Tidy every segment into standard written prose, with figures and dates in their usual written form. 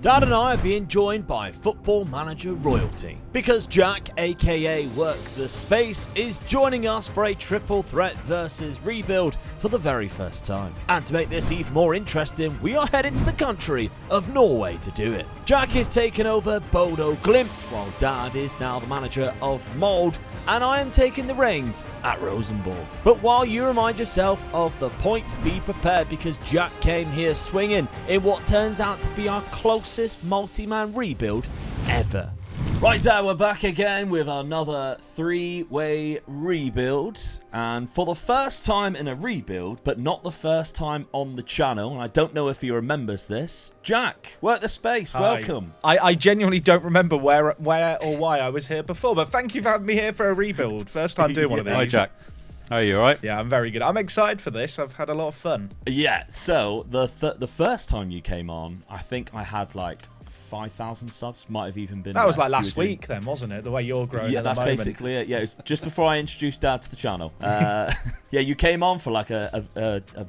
Dad and I are being joined by Football Manager royalty because Jack, aka WorkTheSpace, is joining us for a triple threat versus rebuild for the very first time. And to make this even more interesting, we are heading to the country of Norway to do it. Jack is taking over Bodo Glimt, while Dad is now the manager of Mold, and I am taking the reins at Rosenborg. But while you remind yourself of the points, be prepared because Jack came here swinging in what turns out to be our closest multi-man rebuild ever. Right, Dad, we're back again with another three-way rebuild. And for the first time in a rebuild, but not the first time on the channel, and I don't know if he remembers this, Jack, WorkTheSpace, welcome. I genuinely don't remember where or why I was here before, but thank you for having me here for a rebuild. First time doing one of these. Hi, Jack. How are you, alright? Yeah, I'm very good. I'm excited for this. I've had a lot of fun. Yeah, so the first time you came on, I think I had like 5,000 subs, might have even been that was less. like last week then, wasn't it? The way you're growing yeah, at the that's moment. basically it. Yeah, it was just before I introduced Dad to the channel. Yeah, you came on for like a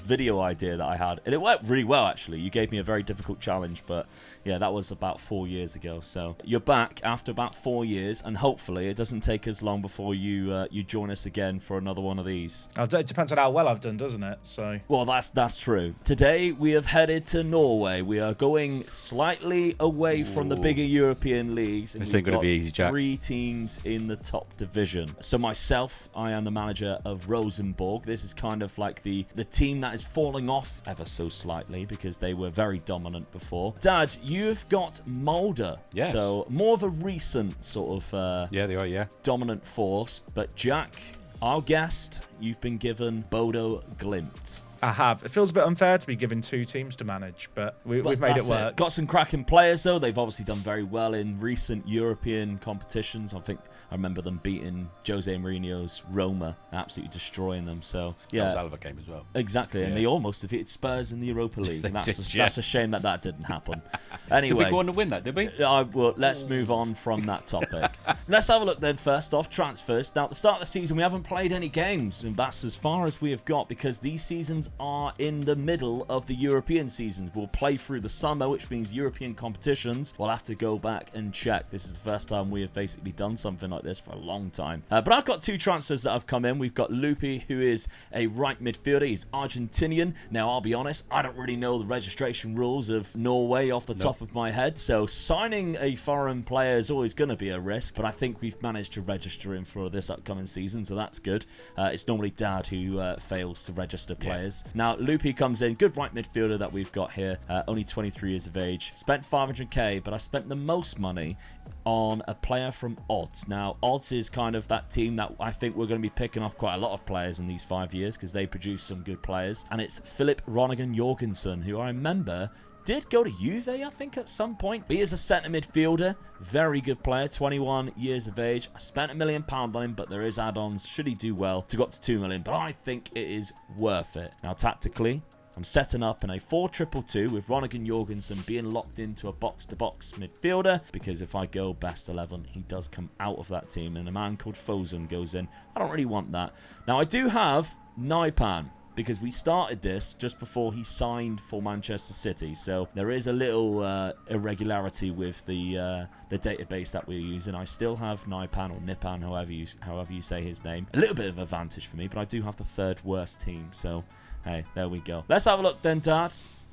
video idea that I had, and it worked really well actually. You gave me a very difficult challenge, but yeah, that was about 4 years ago. So you're back after about 4 years, and hopefully it doesn't take as long before you join us again for another one of these. It depends on how well I've done, doesn't it? So well, that's true. Today we have headed to Norway. We are going slightly away from the bigger European leagues. And this ain't going to be easy, Jack. 3 teams in the top division. So myself, I am the manager of Rosenborg. This is kind of like the team that is falling off ever so slightly because they were very dominant before. Dad, you've got Mulder. Yes. So more of a recent sort of yeah, they are, yeah. dominant force. But Jack, our guest, you've been given Bodo Glimt. I have. It feels a bit unfair to be given 2 teams to manage, but we've made it work. Got some cracking players, though. They've obviously done very well in recent European competitions. I remember them beating Jose Mourinho's Roma, absolutely destroying them. So yeah, That was Alva came as well. Exactly, and Yeah. they almost defeated Spurs in the Europa League. And that's a shame that didn't happen. Did Anyway, we go on to win that, did we? well, let's move on from that topic. Let's have a look then, first off, transfers. Now, at the start of the season, we haven't played any games, and that's as far as we have got because these seasons are in the middle of the European seasons. We'll play through the summer, which means European competitions. We'll have to go back and check. This is the first time we have basically done something like this for a long time. But I've got 2 transfers that have come in. We've got Lupi, who is a right midfielder. He's Argentinian. Now, I'll be honest, I don't really know the registration rules of Norway off the top of my head, so signing a foreign player is always going to be a risk, but I think we've managed to register him for this upcoming season, so that's good. It's normally Dad who fails to register players. Now, Lupi comes in, good right midfielder that we've got here, only 23 years of age. Spent 500k, but I spent the most money on a player from Odds. Now, Odds is kind of that team that I think we're going to be picking off quite a lot of players in these 5 years because they produce some good players. And it's Philip Ronigan Jorgensen, who I remember did go to Juve, I think, at some point. But he is a centre midfielder. Very good player, 21 years of age. I spent £1 million on him, but there is add-ons, should he do well, to go up to 2 million. But I think it is worth it. Now, tactically, I'm setting up in a 4-2-2 with Ronigan Jorgensen being locked into a box-to-box midfielder because if I go best 11, he does come out of that team and a man called Fosun goes in. I don't really want that. Now, I do have Naipan because we started this just before he signed for Manchester City. So there is a little irregularity with the database that we're using. I still have Naipan or Nipan, however you say his name. A little bit of advantage for me, but I do have the 3rd worst team. So hey, there we go. Let's have a look then, Dad,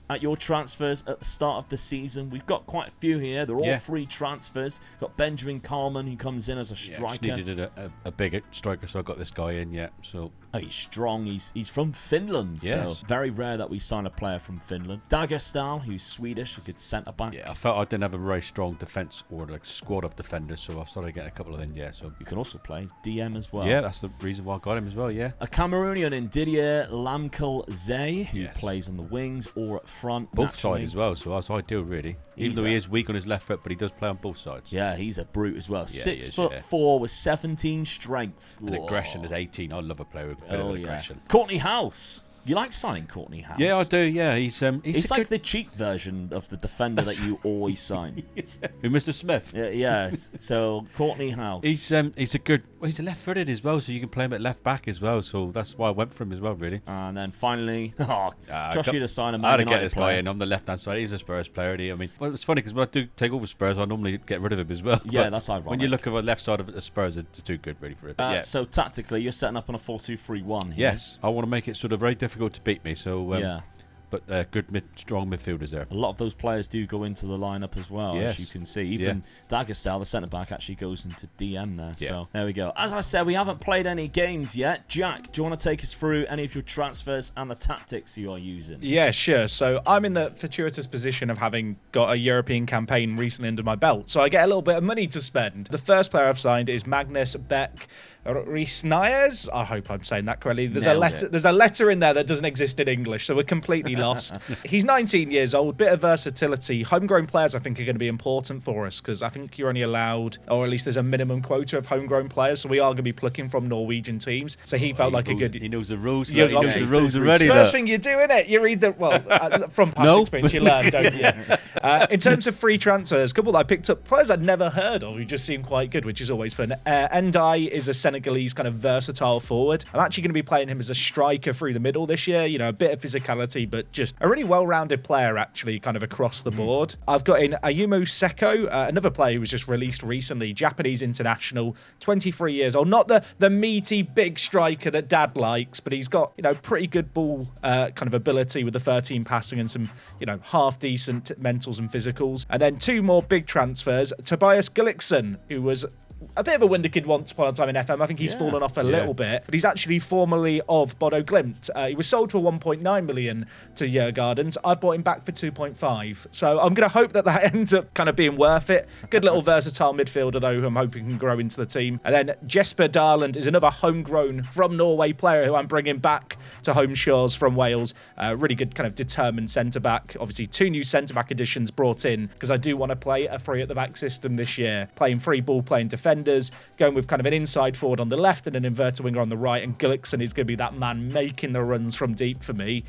at your transfers at the start of the season. We've got quite a few here. They're all free transfers. Got Benjamin Coleman, who comes in as a striker. Just needed a big striker, so I got this guy in, so... Oh, he's strong. He's from Finland, so very rare that we sign a player from Finland. Dagerstal, who's Swedish, a good centre-back. Yeah, I felt I didn't have a very strong defence or like squad of defenders, so I started getting a couple of them, so... You can also play DM as well. Yeah, that's the reason why I got him as well, yeah. A Cameroonian in Didier Lamkelzee, who plays on the wings or up front. Both sides as well, so that's ideal, really. Even though he is weak on his left foot, but he does play on both sides. Yeah, he's a brute as well. Yeah, 6'4" with 17 strength. And aggression is 18. I love a player with a bit of aggression. Courtney House. You like signing Courtney House? Yeah, I do. Yeah, he's like the cheap version of the defender that you always sign. Who, Mr. Smith? Yeah. So Courtney House. He's a good. Well, he's a left-footed as well, so you can play him at left back as well. So that's why I went for him as well, really. And then finally, trust you to sign a I had Man to get United this player. guy in. I'm the left-hand side. He's a Spurs player. I mean, well, it's funny because when I do take over Spurs, I normally get rid of him as well. Yeah, But that's ironic. when you look at the left side of the Spurs, it's too good really for it. But yeah. So tactically, you're setting up on a 4-2-3-1 here. Yes, I want to make it sort of very difficult to beat me. So yeah. But good, strong midfielders there. A lot of those players do go into the lineup as well, as you can see. Even Dagerstal, the centre-back, actually goes into DM there. Yeah. So there we go. As I said, we haven't played any games yet. Jack, do you want to take us through any of your transfers and the tactics you are using? Yeah, sure. So I'm in the fortuitous position of having got a European campaign recently under my belt, so I get a little bit of money to spend. The first player I've signed is Magnus Beck Riesnayers. I hope I'm saying that correctly. There's a letter in there that doesn't exist in English, so we're completely lost. He's 19 years old, bit of versatility. Homegrown players, I think, are going to be important for us because I think you're only allowed, or at least there's a minimum quota of homegrown players, so we are going to be plucking from Norwegian teams. So he felt like a good. He knows the rules. Yeah, He knows the rules already. First thing you do, innit? You read the from past experience, you learn, don't you? In terms of free transfers, a couple that I picked up, players I'd never heard of who just seem quite good, which is always fun. Ndai is a Senegalese kind of versatile forward. I'm actually going to be playing him as a striker through the middle this year. You know, a bit of physicality, but just a really well-rounded player actually, kind of across the board. I've got in Ayumu Seko, another player who was just released recently, Japanese international, 23 years old. Not the meaty big striker that Dad likes, but he's got, you know, pretty good ball kind of ability with the 13 passing and some, you know, half decent mentals and physicals. And then two more big transfers, Tobias Gullikson, who was a bit of a wonder kid once upon a time in FM. I think he's fallen off a little bit, but he's actually formerly of Bodo Glimt. He was sold for 1.9 million to Jurgardens. I bought him back for 2.5. So I'm going to hope that ends up kind of being worth it. Good little versatile midfielder, though, who I'm hoping can grow into the team. And then Jesper Darland is another homegrown from Norway player who I'm bringing back to home shores from Wales. Really good kind of determined centre-back. Obviously, two new centre-back additions brought in because I do want to play a three at the back system this year. Playing free ball, playing defenders, going with kind of an inside forward on the left and an inverted winger on the right. And Gullikson is going to be that man making the runs from deep for me.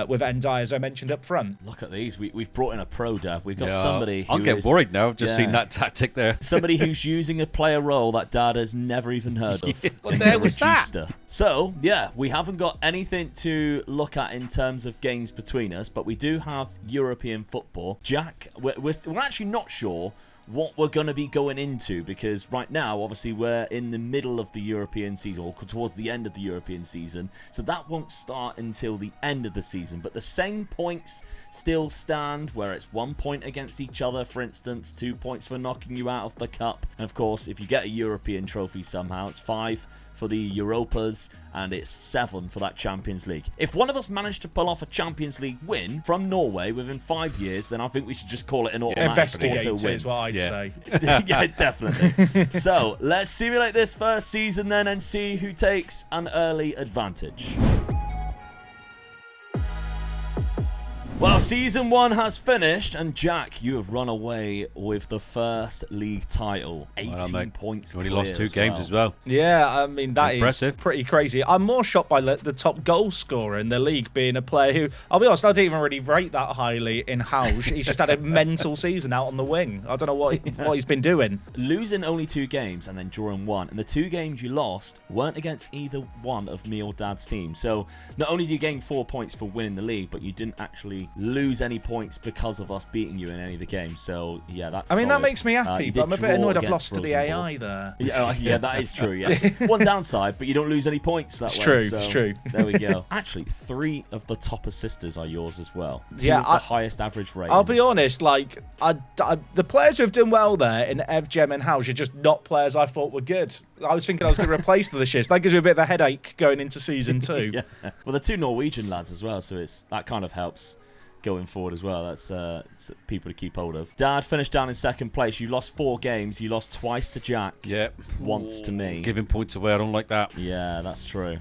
With Ndai, as I mentioned up front. Look at these. We've brought in a pro, Dev. We've got somebody who I'm getting worried now. I've just seen that tactic there. Somebody who's using a player role that Dad has never even heard of. What the hell was that? So, yeah, we haven't got anything to look at in terms of games between us, but we do have European football. Jack, we're actually not sure what we're going to be going into because right now, obviously, we're in the middle of the European season or towards the end of the European season. So that won't start until the end of the season. But the same points still stand where it's 1 point against each other, for instance, 2 points for knocking you out of the cup. And of course, if you get a European trophy somehow, it's 5 for the Europas, and it's 7 for that Champions League. If one of us managed to pull off a Champions League win from Norway within 5 years, then I think we should just call it an automatic investigate auto win. is what I'd say. Yeah, definitely. So, let's simulate this first season then and see who takes an early advantage. Well, Season 1 has finished, and Jack, you have run away with the first league title. 18 points You only clear lost 2 games as well. Yeah, I mean, that Impressive. is pretty crazy. I'm more shocked by the top goal scorer in the league being a player who, I'll be honest, I don't even really rate that highly in Hausch. He's just had a mental season out on the wing. I don't know what he's been doing. Losing only 2 games and then drawing 1, and the 2 games you lost weren't against either one of me or Dad's team. So not only do you gain 4 points for winning the league, but you didn't actually lose any points because of us beating you in any of the games. So yeah, that's that solid. makes me happy, but I'm a bit annoyed I've lost to the AI there. Yeah, that is true. Yeah, one downside, but you don't lose any points that way. True, so it's true. There we go. Actually, 3 of the top assisters are yours as well. 2 Yeah, of the highest average ratings. I'll be honest, like the players who have done well there in Ev, Gem, and Hausch are just not players I thought were good. I was thinking I was going to replace them this year. So that gives me a bit of a headache going into Season 2. Yeah. Well, they're 2 Norwegian lads as well, so that kind of helps going forward as well. That's people to keep hold of. Dad finished down in 2nd place. You lost 4 games. You lost twice to Jack. Yep. Once to me. Giving points away, I don't like that. Yeah, that's true.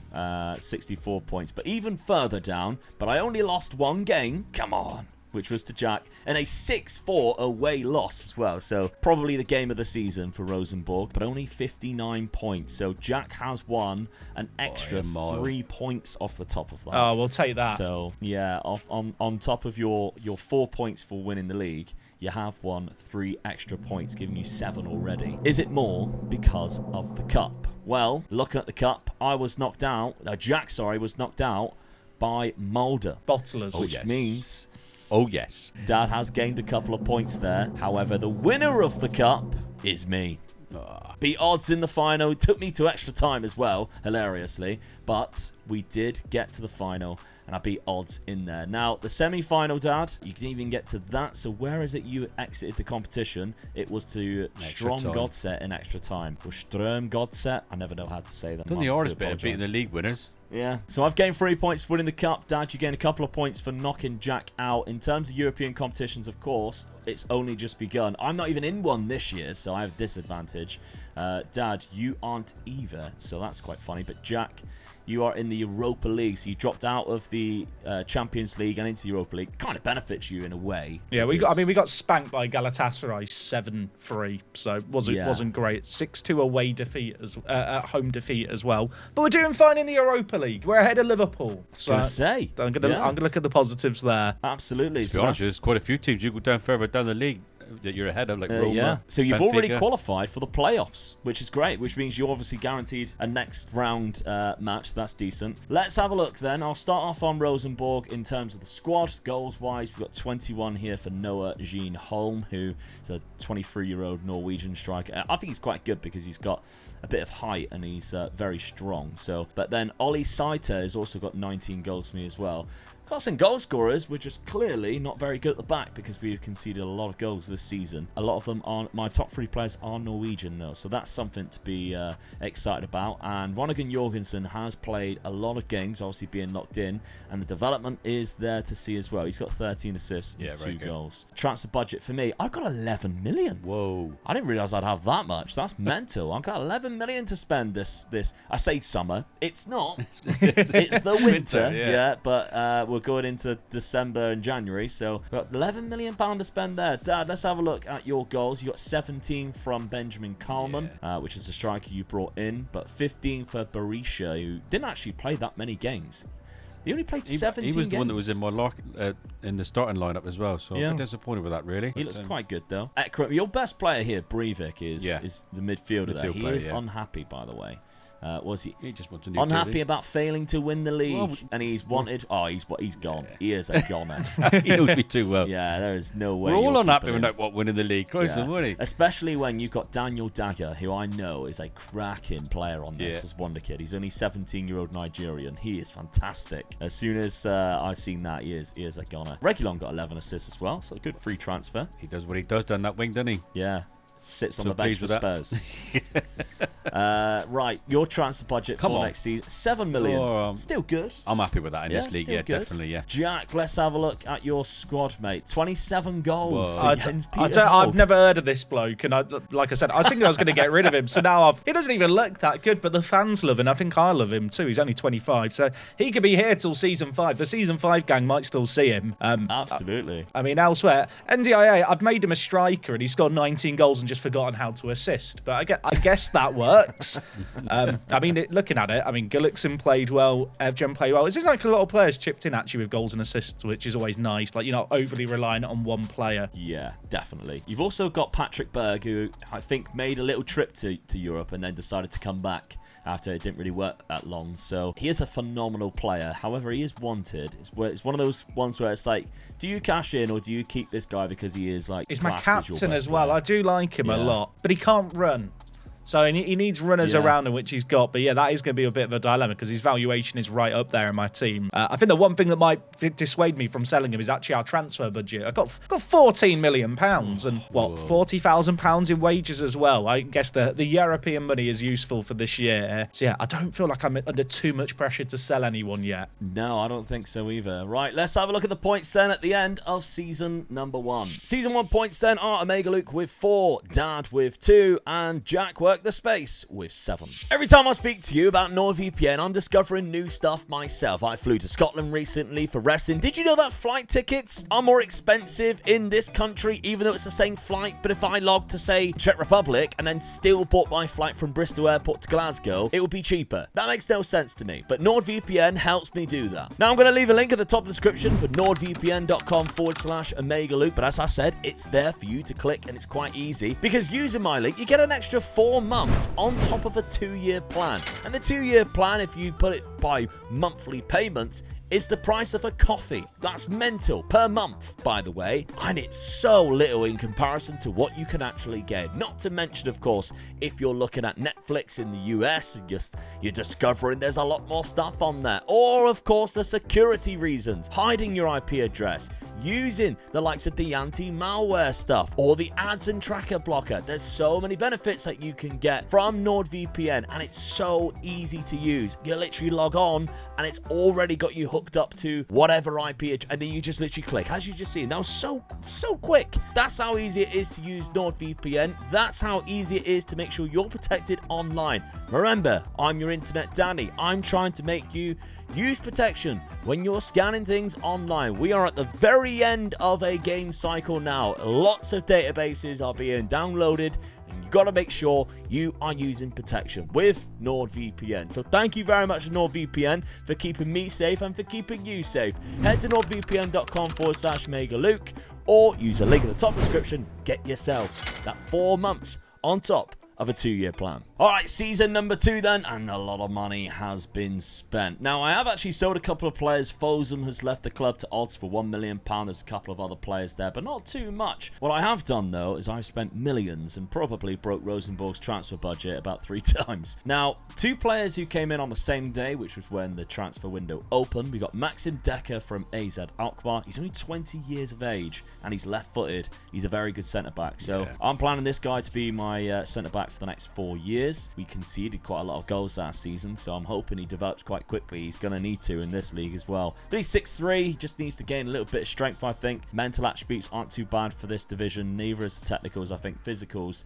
64 points. But even further down, but I only lost 1 game. Come on. which was to Jack, and a 6-4 away loss as well. So probably the game of the season for Rosenborg, but only 59 points. So Jack has won an extra 3 points off the top of that. Oh, we'll take that. So yeah, on top of your 4 points for winning the league, you have won 3 extra points, giving you 7 already. Is it more because of the cup? Well, looking at the cup, was knocked out by Mulder. Bottlers. Which means... Oh, yes. Dad has gained a couple of points there. However, the winner of the cup is me. Beat odds in the final. It took me to extra time as well, hilariously. But we did get to the final, and I beat odds in there. Now, the semi-final, Dad, you can even get to that. So where is it you exited the competition? It was to Strong Godset in extra time. Or Ström Godset. I never know how to say that. Done the hardest bit of beating the league winners. Yeah. So I've gained 3 points for winning the cup. Dad, you gained a couple of points for knocking Jack out. In terms of European competitions, of course, it's only just begun. I'm not even in one this year, so I have a disadvantage. Dad, you aren't either, so that's quite funny. But Jack, you are in the Europa League, so you dropped out of the Champions League and into the Europa League. Kind of benefits you in a way. Yeah, we got spanked by Galatasaray 7-3, so it wasn't great. 6-2 away defeat at home defeat as well. But we're doing fine in the Europa League. We're ahead of Liverpool. So I'm gonna look at the positives there. Absolutely. To be honest, there's quite a few teams you go down further down the league that you're ahead of, like Roma. Yeah. So you've Benfica. already qualified for the playoffs, which is great, which means you're obviously guaranteed a next round match. That's decent. Let's have a look then. I'll start off on Rosenborg in terms of the squad. Goals-wise, we've got 21 here for Noah Jean Holm, who is a 23-year-old Norwegian striker. I think he's quite good because he's got a bit of height and he's very strong. But then Ollie Saiter has also got 19 goals for me as well. Got some goal scorers, we're just clearly not very good at the back because we've conceded a lot of goals this season. A lot of them aren't. My top 3 players are Norwegian though, so that's something to be excited about. And Ronnigan Jorgensen has played a lot of games, obviously being locked in, and the development is there to see as well. He's got 13 assists and 2 goals. Transfer budget for me, I've got 11 million. Whoa. I didn't realise I'd have that much. That's mental. I've got 11 million to spend this. I say summer. It's not. It's the winter. Yeah, but we're going into December and January, so we've got £11 million to spend there. Dad, let's have a look at your goals. You got 17 from Benjamin Kalman, which is the striker you brought in, but 15 for Berisha, who didn't actually play that many games. He only played 17 games. He was the one that was in my in the starting lineup as well, so I'm disappointed with that, really. He looks quite good, though. Your best player here, Breivik, is the midfielder there. He is unhappy, by the way. Was he? He just wants a new unhappy about failing to win the league, and he's wanted. He's gone. Yeah. He is a goner. He knows me too well. Yeah, there is no way. We're all unhappy with winning the league. Especially when you've got Daniel Dagger, who I know is a cracking player on this as Wonder Kid. He's only 17-year-old Nigerian. He is fantastic. As soon as I've seen that, he is a goner. Regulon got 11 assists as well, so a good free transfer. He does what he does down that wing, doesn't he? Yeah. Sits on the bench for Spurs. Right, your transfer budget for next season, 7 million. Still good. I'm happy with that in this league. Yeah, good. Definitely. Yeah. Jack, let's have a look at your squad, mate. 27 goals. I've never heard of this bloke, and like I said, I was thinking I was going to get rid of him. So now he doesn't even look that good, but the fans love him. I think I love him too. He's only 25, so he could be here till season 5. The season 5 gang might still see him. Absolutely. I mean, elsewhere, NDIA, I've made him a striker, and he's scored 19 goals and just forgotten how to assist, but I guess that works. I mean, looking at it, I mean, Gullikson played well, Evgen played well. It seems like a lot of players chipped in actually with goals and assists, which is always nice. Like, you're not overly reliant on one player. Yeah, definitely. You've also got Patrick Berg, who I think made a little trip to Europe and then decided to come back after it didn't really work that long. So he is a phenomenal player. However, he is wanted. It's one of those ones where it's like, do you cash in or do you keep this guy because he is like... He's my captain as well. I do like him a lot, but he can't run. So he needs runners around him, which he's got. But yeah, that is going to be a bit of a dilemma because his valuation is right up there in my team. I think the one thing that might dissuade me from selling him is actually our transfer budget. I've got £14 million and £40,000 in wages as well. I guess the European money is useful for this year. So yeah, I don't feel like I'm under too much pressure to sell anyone yet. No, I don't think so either. Right, let's have a look at the points then at the end of season number 1. Season 1 points then are Omega Luke with 4, Dad with 2, and Jack works WorkTheSpace with 7. Every time I speak to you about NordVPN, I'm discovering new stuff myself. I flew to Scotland recently for resting. Did you know that flight tickets are more expensive in this country, even though it's the same flight? But if I logged to, say, Czech Republic and then still bought my flight from Bristol Airport to Glasgow, it would be cheaper. That makes no sense to me, but NordVPN helps me do that. Now, I'm going to leave a link at the top of the description for nordvpn.com/OmegaLoop, but as I said, it's there for you to click, and it's quite easy, because using my link, you get an extra 4 months on top of a 2-year plan. And the 2-year plan, if you put it by monthly payments, is the price of a coffee. That's mental. Per month, by the way. And it's so little in comparison to what you can actually gain. Not to mention, of course, if you're looking at Netflix in the US, and you're discovering there's a lot more stuff on there. Or, of course, the security reasons. Hiding your IP address. Using the likes of the anti-malware stuff. Or the ads and tracker blocker. There's so many benefits that you can get from NordVPN. And it's so easy to use. You literally log on and it's already got you hooked up to whatever IP address, and then you just literally click, as you just see. Now, so quick. That's how easy it is to use NordVPN. That's how easy it is to make sure you're protected online. Remember, I'm your internet Danny. I'm trying to make you use protection when you're scanning things online. We are at the very end of a game cycle now. Lots of databases are being downloaded, and you've got to make sure you are using protection with NordVPN. So thank you very much to NordVPN for keeping me safe and for keeping you safe. Head to nordvpn.com/MegaLuke or use a link in the top description. Get yourself that 4 months on top of a 2-year plan. All right, season number 2 then, and a lot of money has been spent. Now, I have actually sold a couple of players. Fosun has left the club to odds for £1 million. There's a couple of other players there, but not too much. What I have done, though, is I've spent millions and probably broke Rosenborg's transfer budget about 3 times. Now, 2 players who came in on the same day, which was when the transfer window opened. We got Maxim Decker from AZ Alkmaar. He's only 20 years of age, and he's left-footed. He's a very good centre-back. So I'm planning this guy to be my centre-back for the next 4 years. We conceded quite a lot of goals last season, so I'm hoping he develops quite quickly. He's going to need to in this league as well. But he's 6'3", he just needs to gain a little bit of strength, I think. Mental attributes aren't too bad for this division, neither is the technicals. I think physicals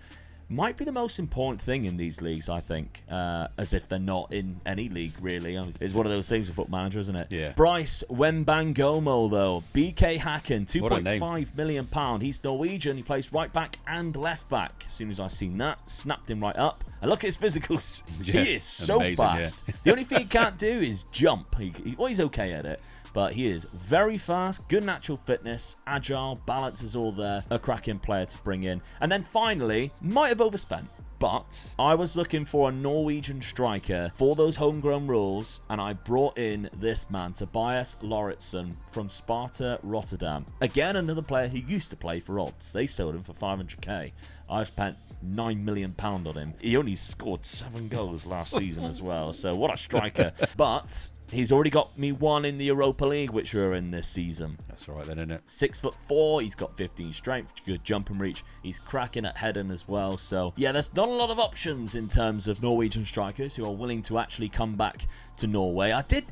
might be the most important thing in these leagues, I think, as if they're not in any league, really. It's one of those things with Foot Manager, isn't it? Yeah. Bryce Wembangomo, though. BK Hacken, £2.5 million. He's Norwegian. He plays right back and left back. As soon as I seen that, snapped him right up. And look at his physicals. Yeah, he is so amazing, fast. Yeah. The only thing he can't do is jump. He's okay at it. But he is very fast, good natural fitness, agile, balance is all there. A cracking player to bring in. And then finally, might have overspent, but I was looking for a Norwegian striker for those homegrown rules, and I brought in this man, Tobias Lauritsen from Sparta Rotterdam. Again, another player who used to play for odds. They sold him for 500k. I've spent £9 million on him. He only scored 7 goals last season as well, so what a striker. But he's already got me 1 in the Europa League, which we're in this season. That's all right then, isn't it? 6'4", he's got 15 strength, good jump and reach. He's cracking at heading as well. So yeah, there's not a lot of options in terms of Norwegian strikers who are willing to actually come back to Norway. I did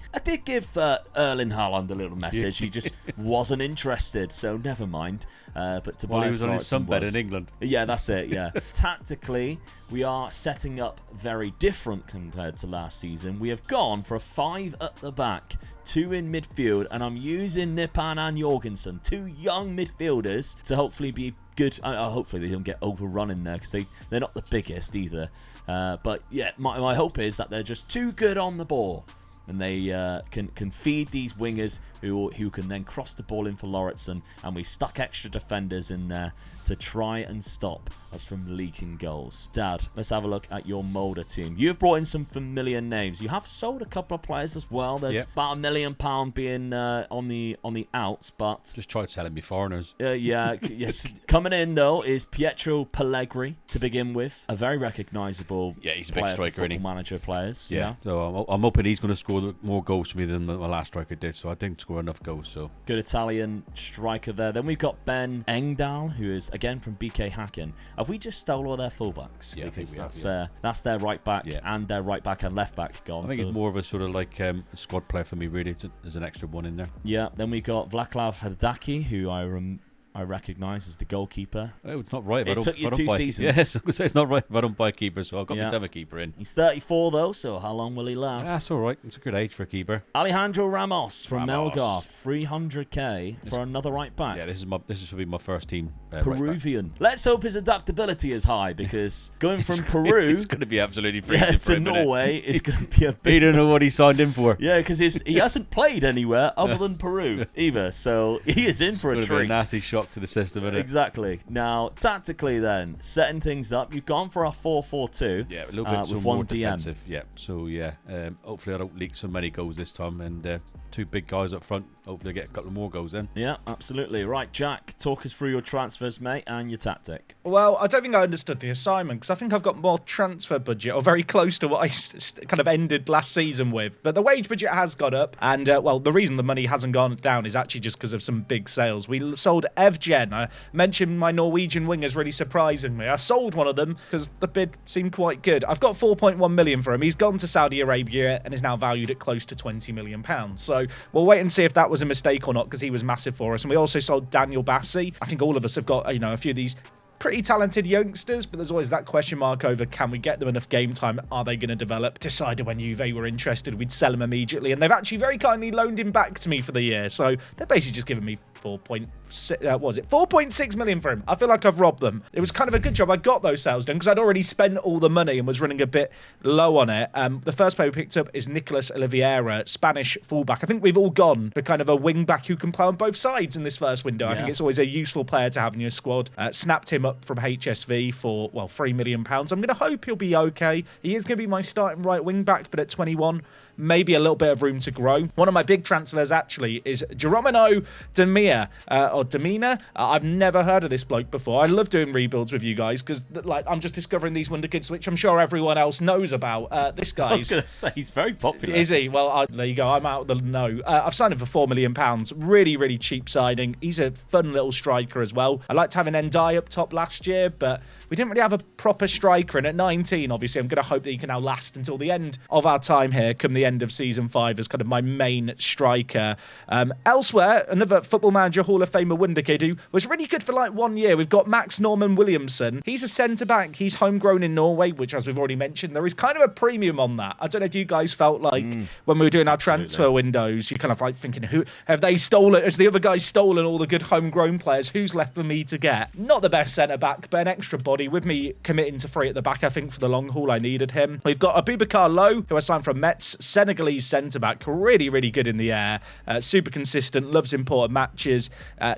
give Erling Haaland a little message. He just wasn't interested, so never mind. But Tobias Well, he was on his Lauritsen sunbed in England. Yeah, that's it, yeah. Tactically, we are setting up very different compared to last season. We have gone for a 5 at the back, 2 in midfield, and I'm using Nipan and Jorgensen, 2 young midfielders, to hopefully be good. Hopefully they don't get overrun in there, because they're not the biggest either. But yeah, my hope is that they're just too good on the ball, and they can feed these wingers who can then cross the ball in for Lauritsen, and we stuck extra defenders in there to try and stop us from leaking goals. Dad, let's have a look at your Molde team. You've brought in some familiar names. You have sold a couple of players as well. There's about £1 million being on the outs, but just tried selling me foreigners. Yes. Coming in though is Pietro Pellegrini to begin with, a very recognisable. Yeah, he's a big striker, isn't he? Manager players. Yeah. So I'm hoping he's going to score more goals for me than my last striker did. So I didn't score enough goals. So good Italian striker there. Then we've got Ben Engdahl, who is again from BK Hacken. Have we just stole all their fullbacks? Yeah, because that's their right back and their right back and left back gone. I think it's more of a sort of like a squad player for me, really. There's an extra one in there. Yeah. Then we got Vaclav Hadaki, who I I recognise as the goalkeeper. Oh, it's not right. It took you 2 seasons. Yes, it's not right if I don't buy a keeper, so I've got myself a keeper in. He's 34 though, so how long will he last? That's all right. It's a good age for a keeper. Alejandro Ramos from Melgar, 300k for another right back. Yeah, this should be my first team. Peruvian. Right back. Let's hope his adaptability is high, because going from Peru it's going to be absolutely freezing to Norway is going to be a big... He don't know what he signed in for. Yeah, because he hasn't played anywhere other than Peru either, so he is in for a treat. A nasty shock to the system, isn't it? Exactly. Now, tactically then, setting things up, you've gone for a 4-4-2. Yeah, a little bit with more one DM. defensive. Yeah, so yeah, hopefully I don't leak so many goals this time, and 2 big guys up front. Hopefully I get a couple more goals then. Yeah, absolutely. Right, Jack, talk us through your transfers, mate, and your tactic. Well, I don't think I understood the assignment, because I think I've got more transfer budget, or very close to what I kind of ended last season with. But the wage budget has got up, and well, the reason the money hasn't gone down is actually just because of some big sales. We sold Evgen. I mentioned my Norwegian wingers really surprising me. I sold one of them because the bid seemed quite good. I've got 4.1 million for him. He's gone to Saudi Arabia and is now valued at close to £20 million. So we'll wait and see if that was a mistake or not, because he was massive for us. And we also sold Daniel Bassi. I think all of us have got, a few of these pretty talented youngsters, but there's always that question mark over, can we get them enough game time? Are they going to develop? Decided when Juve were interested, we'd sell them immediately, and they've actually very kindly loaned him back to me for the year. So they're basically just giving me 4.6 million for him. I feel like I've robbed them. It was kind of a good job I got those sales done, because I'd already spent all the money and was running a bit low on it. The first player we picked up is Nicolas Oliveira, Spanish fullback. I think we've all gone for kind of a wing back who can play on both sides in this first window. Yeah. I think it's always a useful player to have in your squad. Snapped him up from HSV for, well, £3 million. I'm going to hope he'll be okay. He is going to be my starting right wing back, but at 21, maybe a little bit of room to grow. One of my big transfers, actually, is Jeromino Demina. I've never heard of this bloke before. I love doing rebuilds with you guys, because I'm just discovering these wonder kids, which I'm sure everyone else knows about. This guy. I was going to say, he's very popular. Is he? Well, there you go. I'm out of the know. I've signed him for £4 million. Really, really cheap signing. He's a fun little striker as well. I liked having Ndai up top last year, but we didn't really have a proper striker. And at 19, obviously, I'm going to hope that he can now last until the end of our time here, come the end of season 5, as kind of my main striker. Elsewhere, another Football Manager Hall of Famer wonder kid who was really good for like 1 year. We've got Max Norman Williamson. He's a centre-back. He's homegrown in Norway, which, as we've already mentioned, there is kind of a premium on that. I don't know if you guys felt like when we were doing our transfer windows, you kind of like thinking, who have they stolen? Has the other guy stolen all the good homegrown players? Who's left for me to get? Not the best centre-back, but an extra body. With me committing to 3 at the back, I think for the long haul, I needed him. We've got Abubakar Lowe, who I signed from Metz, Senegalese centre-back, really, really good in the air, super consistent, loves important matches.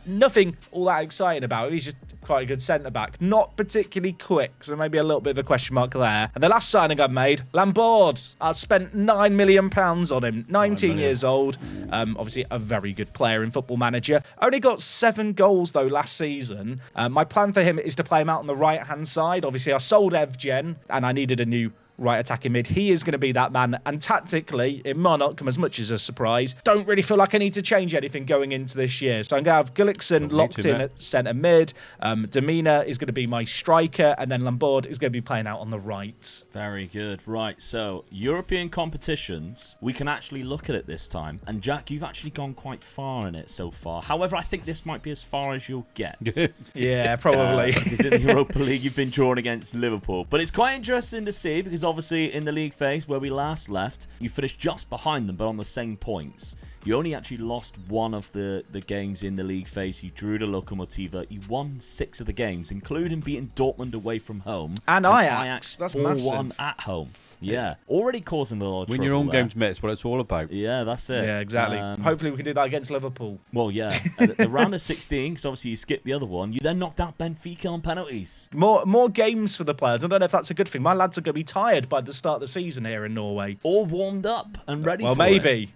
Nothing all that exciting about him. He's just quite a good centre-back. Not particularly quick, so maybe a little bit of a question mark there. And the last signing I've made, Lambord. I spent £9 million on him. 19 years old. Obviously a very good player in Football Manager. Only got 7 goals, though, last season. My plan for him is to play him out on the right-hand side. Obviously, I sold Evgen, and I needed a new right attacking mid. He is going to be that man, and tactically it might not come as much as a surprise. Don't really feel like I need to change anything going into this year, so I'm going to have Gullikson locked in at centre mid. Demina is going to be my striker, and then Lambord is going to be playing out on the right. Very good. Right, so European competitions, we can actually look at it this time, and Jack, you've actually gone quite far in it so far. However, I think this might be as far as you'll get. Yeah, probably. Because in the Europa League you've been drawn against Liverpool, but it's quite interesting to see, because obviously in the league phase where we last left, you finished just behind them, but on the same points. You only actually lost one of the games in the league phase. You drew to Lokomotiva. You won 6 of the games, including beating Dortmund away from home. And Ajax. That's 4-1 massive. at home. Yeah, already causing a lot of trouble. Win your own there. games, mate. It's what it's all about. Yeah, that's it. Yeah, exactly. Hopefully we can do that against Liverpool. Well, yeah. The round of 16, because obviously you skipped the other one, you then knocked out Benfica on penalties. More games for the players. I don't know if that's a good thing. My lads are going to be tired by the start of the season here in Norway. All warmed up and ready for it. Well, maybe.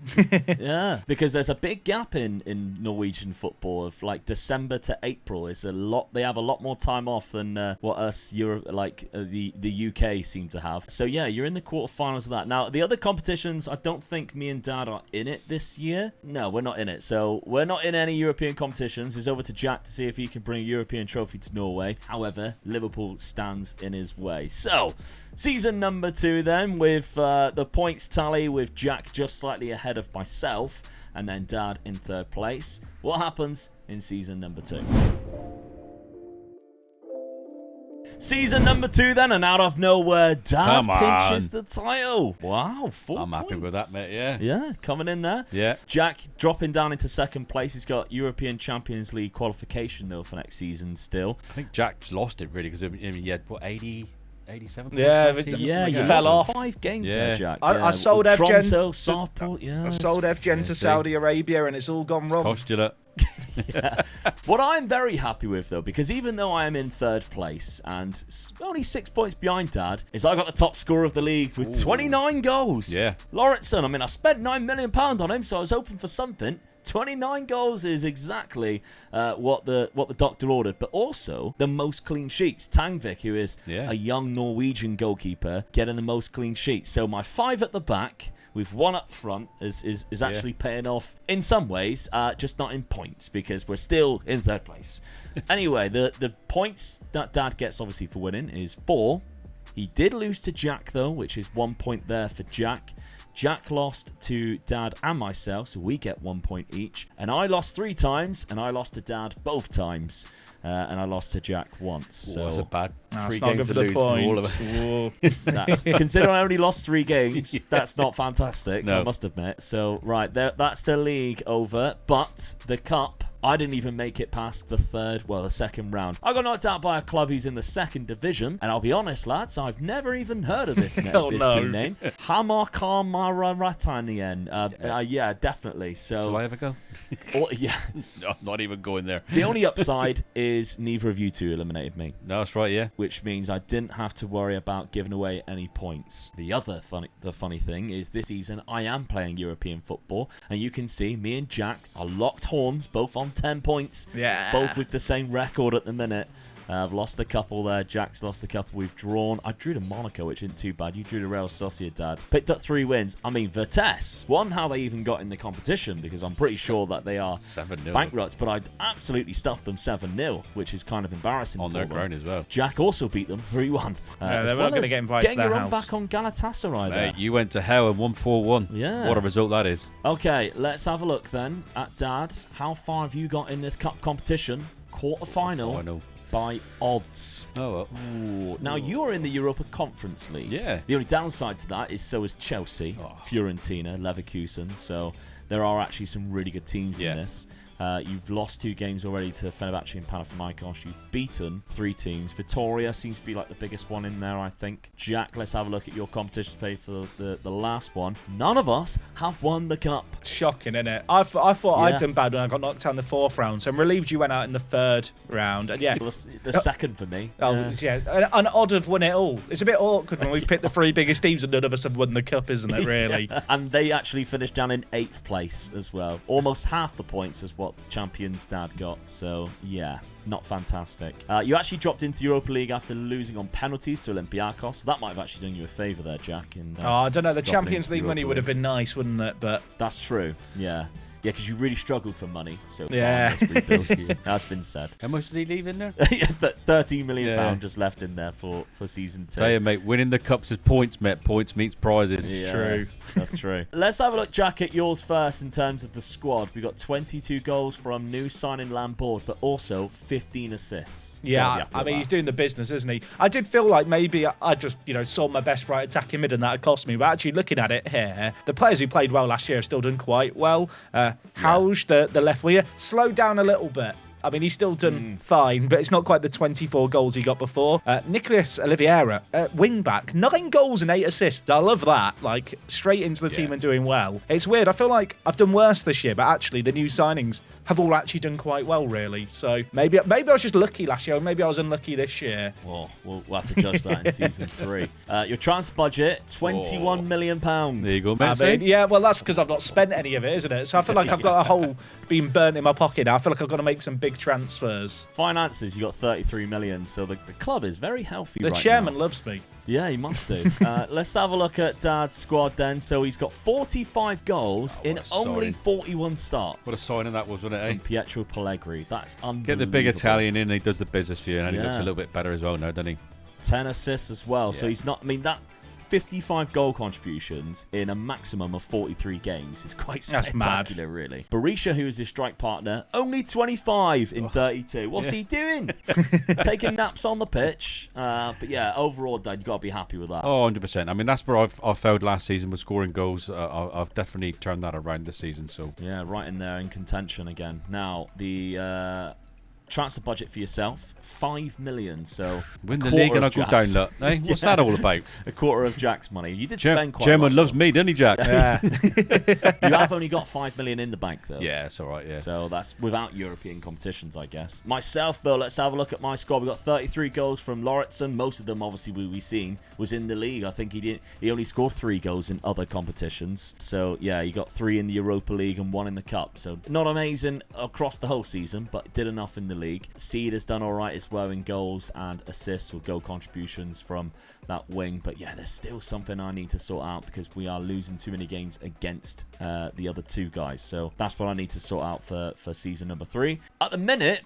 Yeah, because there's a big gap in Norwegian football of like December to April. It's a lot. They have a lot more time off than what us Europe, the UK seem to have. So yeah, you're in the quarterfinals of that. Now, the other competitions, I don't think me and Dad are in it this year. No, we're not in it. So we're not in any European competitions. It's over to Jack to see if he can bring a European trophy to Norway. However, Liverpool stands in his way. So, season number 2 then, with the points tally with Jack just slightly ahead of myself, and then Dad in 3rd place. What happens in season number 2? Season number 2 then, and out of nowhere, Dad Come on. pinches the title. Wow, 4 I'm happy with that, mate. Yeah. Yeah, coming in there. Yeah. Jack dropping down into second place. He's got European Champions League qualification, though, for next season still. I think Jack's lost it, really, because he had, 87 points Yeah, last but- season, Yeah, something you like fell that. off. 5 games Yeah. there, Jack. I sold with FGen Tromsø, Sarpol, yeah. I sold FGen to see. Saudi Arabia, and it's all gone wrong. Cost you that. What I'm very happy with, though, because even though I am in 3rd place and only 6 points behind Dad, is I got the top scorer of the league with 29 goals. Yeah. Lauritsen, I mean, I spent £9 million on him, so I was hoping for something. 29 goals is exactly what the doctor ordered, but also the most clean sheets. Tangvik, who is a young Norwegian goalkeeper, getting the most clean sheets. So my 5 at the back with 1 up front is actually paying off in some ways, just not in points, because we're still in 3rd place. Anyway, the points that Dad gets obviously for winning is 4. He did lose to Jack, though, which is 1 point there for Jack. Jack lost to Dad and myself, so we get 1 point each. And I lost 3 times, and I lost to Dad both times. And I lost to Jack once. So That's a bad No, 3 it's not games good to for the lose to all of point. us. considering I only lost 3 games, that's not fantastic, No. I must admit. So, right, that's the league over. But the cup, I didn't even make it past the 2nd round. I got knocked out by a club who's in the 2nd division. And I'll be honest, lads, I've never even heard of this, Oh, this no. team name. Hamarkar-Mararatanian. Yeah, definitely. So, Shall I ever go? yeah. No, I'm not even going there. The only upside is neither of you two eliminated me, No, that's right, yeah. which means I didn't have to worry about giving away any points. The funny thing is this season I am playing European football, and you can see me and Jack are locked horns, both on 10 points, Yeah. both with the same record at the minute. I've lost a couple there. Jack's lost a couple. We've drawn. I drew to Monaco, which isn't too bad. You drew to Real Sociedad. Picked up 3 wins. I mean, Vitesse won how they even got in the competition, because I'm pretty sure that they are 7-0. bankrupt, but I absolutely stuffed them 7-0, which is kind of embarrassing On for their them. ground as well. Jack also beat them 3-1. Yeah, as they're well not going to as get invited to getting their your own house. back on Galatasaray there. Mate, you went to hell and won 4-1. Yeah. What a result that is. Okay, let's have a look then at Dad. How far have you got in this cup competition? Quarter-final Final. by odds. Oh, well. Ooh. Now, you're in the Europa Conference League. Yeah. The only downside to that is so is Chelsea, Fiorentina, Leverkusen. So there are actually some really good teams in this. You've lost 2 games already to Fenerbahce and Panathinaikos. You've beaten 3 teams. Vitoria seems to be like the biggest one in there, I think. Jack, let's have a look at your competition pay for the last one. None of us have won the cup. Shocking, isn't it? I thought I'd done bad when I got knocked out in the 4th round, so I'm relieved you went out in the 3rd round. And yeah, The second for me. An odd have won it all. It's a bit awkward when we've picked the 3 biggest teams and none of us have won the cup, isn't it, really? And they actually finished down in 8th place as well. Almost half the points as what Champions Dad got. So, yeah, not fantastic. You actually dropped into Europa League after losing on penalties to Olympiacos. So that might have actually done you a favour there, Jack. I don't know. The dropping Champions into League money Europa would have been nice, wouldn't it? But That's true, yeah. Yeah, because you really struggled for money so far. Yeah. in this rebuild. That's been said. How much did he leave in there? Yeah, £13 million Yeah. just left in there for season 2. Tell you, mate, winning the cups is points, mate. Points meets prizes. Yeah, true. That's true. Let's have a look, Jack, at yours first in terms of the squad. We got 22 goals from new signing Lambord, but also 15 assists. yeah, I mean, he's doing the business, isn't he? I did feel like maybe I just, sold my best right attacking mid and that had cost me. But actually, looking at it here, the players who played well last year have still done quite well. Hauge, the left winger, slowed down a little bit. I mean, he's still done fine, but it's not quite the 24 goals he got before. Nicolas Oliveira, wing back, 9 goals and 8 assists. I love that. Like, straight into the team and doing well. It's weird. I feel like I've done worse this year, but actually the new signings have all actually done quite well, really. So maybe I was just lucky last year, or maybe I was unlucky this year. Well, we'll have to judge that in season 3. Your transfer budget, £21 million. There you go, mate. I mean, yeah, well, that's because I've not spent any of it, isn't it? So I feel like I've got a hole being burnt in my pocket now. I feel like I've got to make some big transfers. Finances, you got 33 million, so the club is very healthy The right chairman now. loves me. Yeah, he must do. Let's have a look at Dad's squad then. So he's got 45 goals in only signing. 41 starts. What a signing that was, wasn't it, From Pietro Pellegrini. That's unbelievable. Get the big Italian in, he does the business for you, and he looks Yeah. a little bit better as well now, doesn't he? 10 assists as well. So Yeah. he's not, I mean, that 55 goal contributions in a maximum of 43 games is quite spectacular, really. Berisha, who is his strike partner, only 25 in 32. What's he doing? Taking naps on the pitch. But yeah, overall, Dad, you've got to be happy with that. Oh, 100%. I mean, that's where I failed last season with scoring goals. I've definitely turned that around this season. So yeah, right in there in contention again. Now, the transfer budget for yourself, 5 million. So win the league and I go down, look. Hey, what's that all about? A quarter of Jack's money. You did spend quite German a lot. loves me, doesn't he, Jack? Yeah. You have only got 5 million in the bank, though. Yeah, it's all right, yeah. So that's without European competitions, I guess. Myself, though, let's have a look at my squad. We got 33 goals from Lauritsen. Most of them, obviously, we've seen was in the league. I think he only scored 3 goals in other competitions. So yeah, he got 3 in the Europa League and 1 in the Cup. So not amazing across the whole season, but did enough in the league. Seed has done all right as well in goals and assists with goal contributions from that wing. But yeah, there's still something I need to sort out because we are losing too many games against the other 2 guys. So that's what I need to sort out for season number 3. At the minute,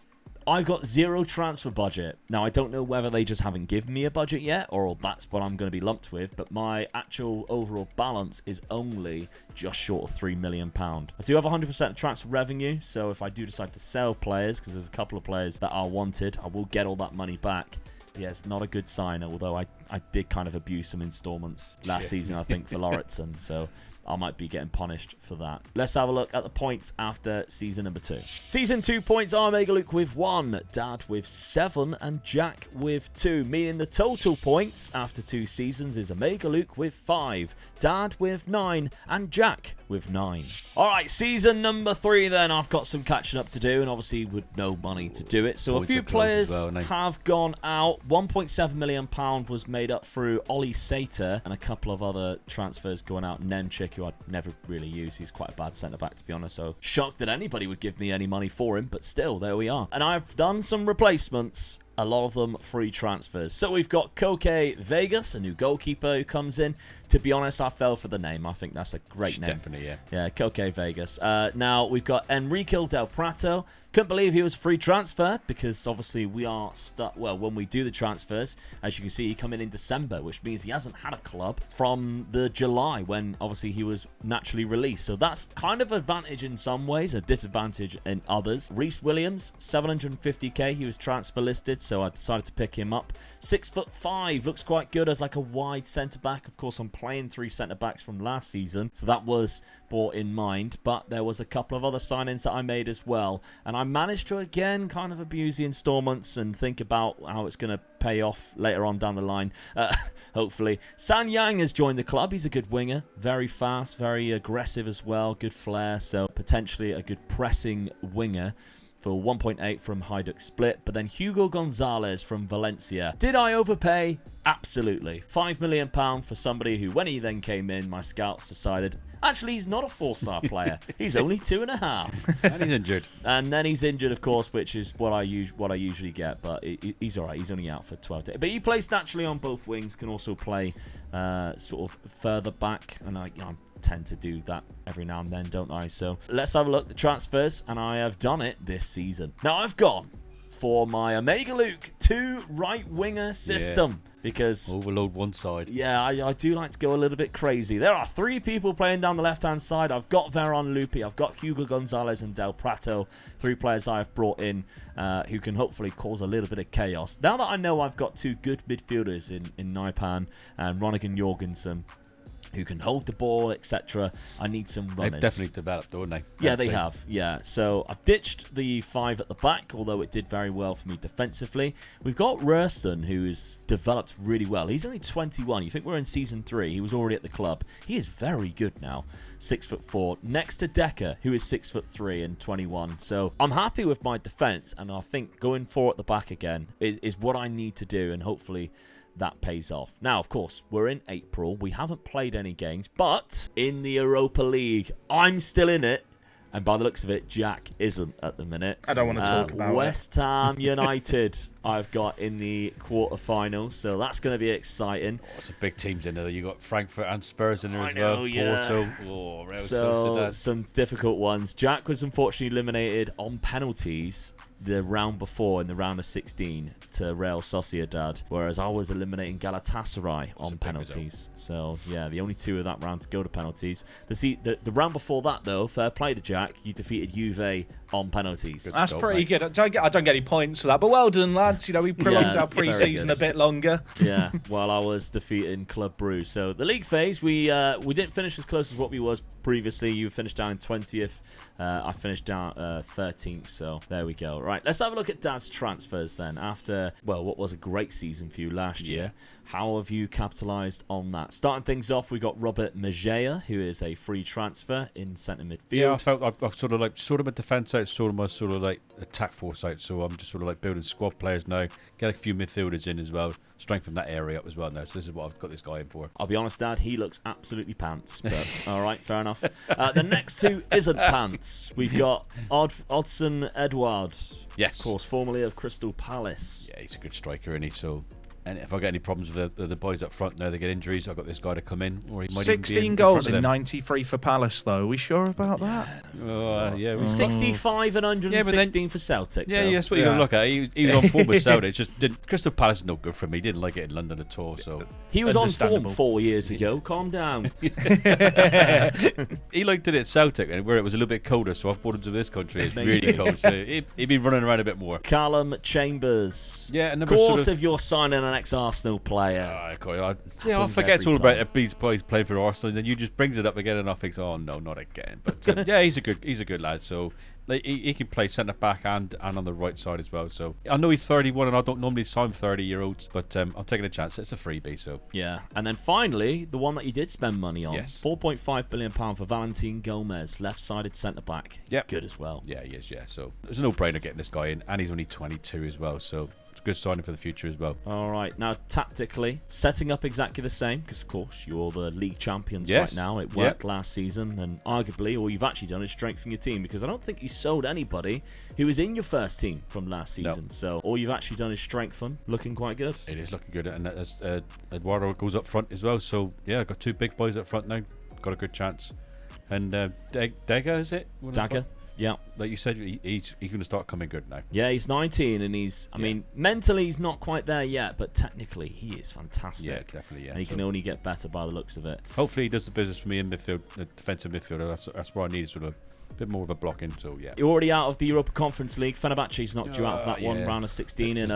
I've got 0 transfer budget. Now, I don't know whether they just haven't given me a budget yet or that's what I'm going to be lumped with, but my actual overall balance is only just short of £3 million. I do have 100% transfer revenue, so if I do decide to sell players, because there's a couple of players that are wanted, I will get all that money back. Yeah, it's not a good sign, although I did kind of abuse some installments last season, I think, for Lauritsen, so I might be getting punished for that. Let's have a look at the points after season number 2. Season 2 points are Omega Luke with 1, Dad with 7, and Jack with 2, meaning the total points after 2 seasons is Omega Luke with 5, Dad with 9, and Jack with 9. Alright, season number 3 then. I've got some catching up to do, and obviously with no money to do it. So a few players have gone out. £1.7 million was made up through Ollie Sater, and a couple of other transfers going out. Nemchik, who I'd never really use. He's quite a bad centre-back, to be honest. So shocked that anybody would give me any money for him, but still, there we are. And I've done some replacements. A lot of them free transfers. So we've got Koke Vegas, a new goalkeeper who comes in. To be honest, I fell for the name. I think that's a great name. Definitely, yeah. Yeah, Koke Vegas. Now, we've got Enrique Del Prato. Couldn't believe he was a free transfer because obviously we are stuck. Well, when we do the transfers, as you can see, he come in December, which means he hasn't had a club from the July when obviously he was naturally released. So that's kind of an advantage in some ways, a disadvantage in others. Reece Williams, 750k. He was transfer listed, so I decided to pick him up. 6'5", looks quite good as like a wide centre back. Of course, I'm playing 3 centre backs from last season, so that was brought in mind. But there was a couple of other signings that I made as well, and I managed to again kind of abuse the installments and think about how it's going to pay off later on down the line. Hopefully, San Yang has joined the club. He's a good winger, very fast, very aggressive as well, good flair. So potentially a good pressing winger. For 1.8 from Hajduk Split. But then Hugo Gonzalez from Valencia. Did I overpay? Absolutely. £5 million for somebody who, when he then came in, my scouts decided, actually, he's not a 4-star player. He's only 2.5. And he's injured. And then he's injured, of course, which is what I usually get. But he's all right. He's only out for 12 days. But he plays naturally on both wings. Can also play sort of further back. And I tend to do that every now and then, don't I? So let's have a look at the transfers, and I have done it this season. Now I've gone for my Omega Luke 2 right winger system because overload one side. Yeah, I do like to go a little bit crazy. There are 3 people playing down the left-hand side. I've got Veron Lupi, I've got Hugo Gonzalez and Del Prato, 3 players I've brought in who can hopefully cause a little bit of chaos. Now that I know I've got 2 good midfielders in Naipan and Ronigan Jorgensen, who can hold the ball, etc. I need some runners. They've definitely developed, don't they? Yeah, they have. Yeah, so I've ditched the 5 at the back, although it did very well for me defensively. We've got Rurston, who has developed really well. He's only 21. You think we're in season 3? He was already at the club. He is very good now. 6'4", next to Decker, who is 6'3" and 21. So I'm happy with my defense, and I think going 4 at the back again is what I need to do, and hopefully that pays off. Now, of course, we're in April. We haven't played any games, but in the Europa League, I'm still in it. And by the looks of it, Jack isn't at the minute. I don't want to talk about West Ham United I've got in the quarterfinals, so that's going to be exciting. Oh, it's a big teams in there. You got Frankfurt and Spurs in there as know, well. yeah. Porto. Oh, so some difficult ones. Jack was unfortunately eliminated on penalties the round before in the round of 16 to Real Sociedad, whereas I was eliminating Galatasaray on penalties. So, yeah, the only 2 of that round to go to penalties. The round before that, though, fair play to Jack, you defeated Juve on penalties. That's pretty good. I don't get any points for that, but well done, lads. You know, we prolonged our pre-season a bit longer. Yeah, while I was defeating Club Brugge. So the league phase, we didn't finish as close as what we was previously. You finished down in 20th. I finished down 13th, so there we go. Right, let's have a look at Dad's transfers then. After, well, what was a great season for you last year. How have you capitalised on that? Starting things off, we got Robert Mejia, who is a free transfer in centre midfield. Yeah, I felt I've sort of a defence out, sort of like attack force out. So I'm just sort of like building squad players now. Get a few midfielders in as well. Strengthen that area up as well now. So this is what I've got this guy in for. I'll be honest, Dad, he looks absolutely pants. But all right, fair enough. The next 2 isn't pants. We've got Odsonne Edouard. Yes. Of course, formerly of Crystal Palace. Yeah, he's a good striker, isn't he? So, and if I get any problems with the boys up front now, they get injuries, I've got this guy to come in. Or he might 16 even be goals in 93 for Palace, though. Are we sure about that? Yeah. 65 and 116 for Celtic. Yeah, that's what you're going to look at. He was on form with Celtic. Just Crystal Palace is no good for me. Didn't like it in London at all. So he was on form 4 years ago. Calm down. He liked it at Celtic, where it was a little bit colder. So I brought him to this country. It's really cold. So he'd been running around a bit more. Callum Chambers. Yeah, and of course, if you're signing an ex-Arsenal player. I forget all about it. He's playing for Arsenal, and then you just brings it up again, and I think, oh no, not again. But yeah, he's a good lad. So he can play centre back and on the right side as well. So I know he's 31, and I don't normally sign 30-year-olds, but I'm taking a chance. It's a freebie. So yeah, and then finally the one that you did spend money on, £4.5 billion for Valentin Gomez, left-sided centre back. He's good as well. Yeah, he is. Yeah, so there's a no-brainer getting this guy in, and he's only 22 as well. So. It's a good signing for the future as well. All right, now tactically, setting up exactly the same, because of course you're the league champions right now. It worked last season, and arguably all you've actually done is strengthen your team, because I don't think you sold anybody who was in your first team from last season. No. So all you've actually done is strengthen, looking quite good. It is looking good, and as Eduardo goes up front as well. So yeah, I've got 2 big boys up front now. Got a good chance. And Dagger, is it? Dagger. Yeah, like you said, he's going to start coming good now. Yeah, he's 19, and I mean, mentally he's not quite there yet, but technically he is fantastic. Yeah, definitely. Yeah, and he can only get better by the looks of it. Hopefully, he does the business for me in midfield, defensive midfielder. That's where I need sort of a bit more of a blocking. So yeah, you're already out of the Europa Conference League. Fenerbahce's knocked you out of that one round of 16 in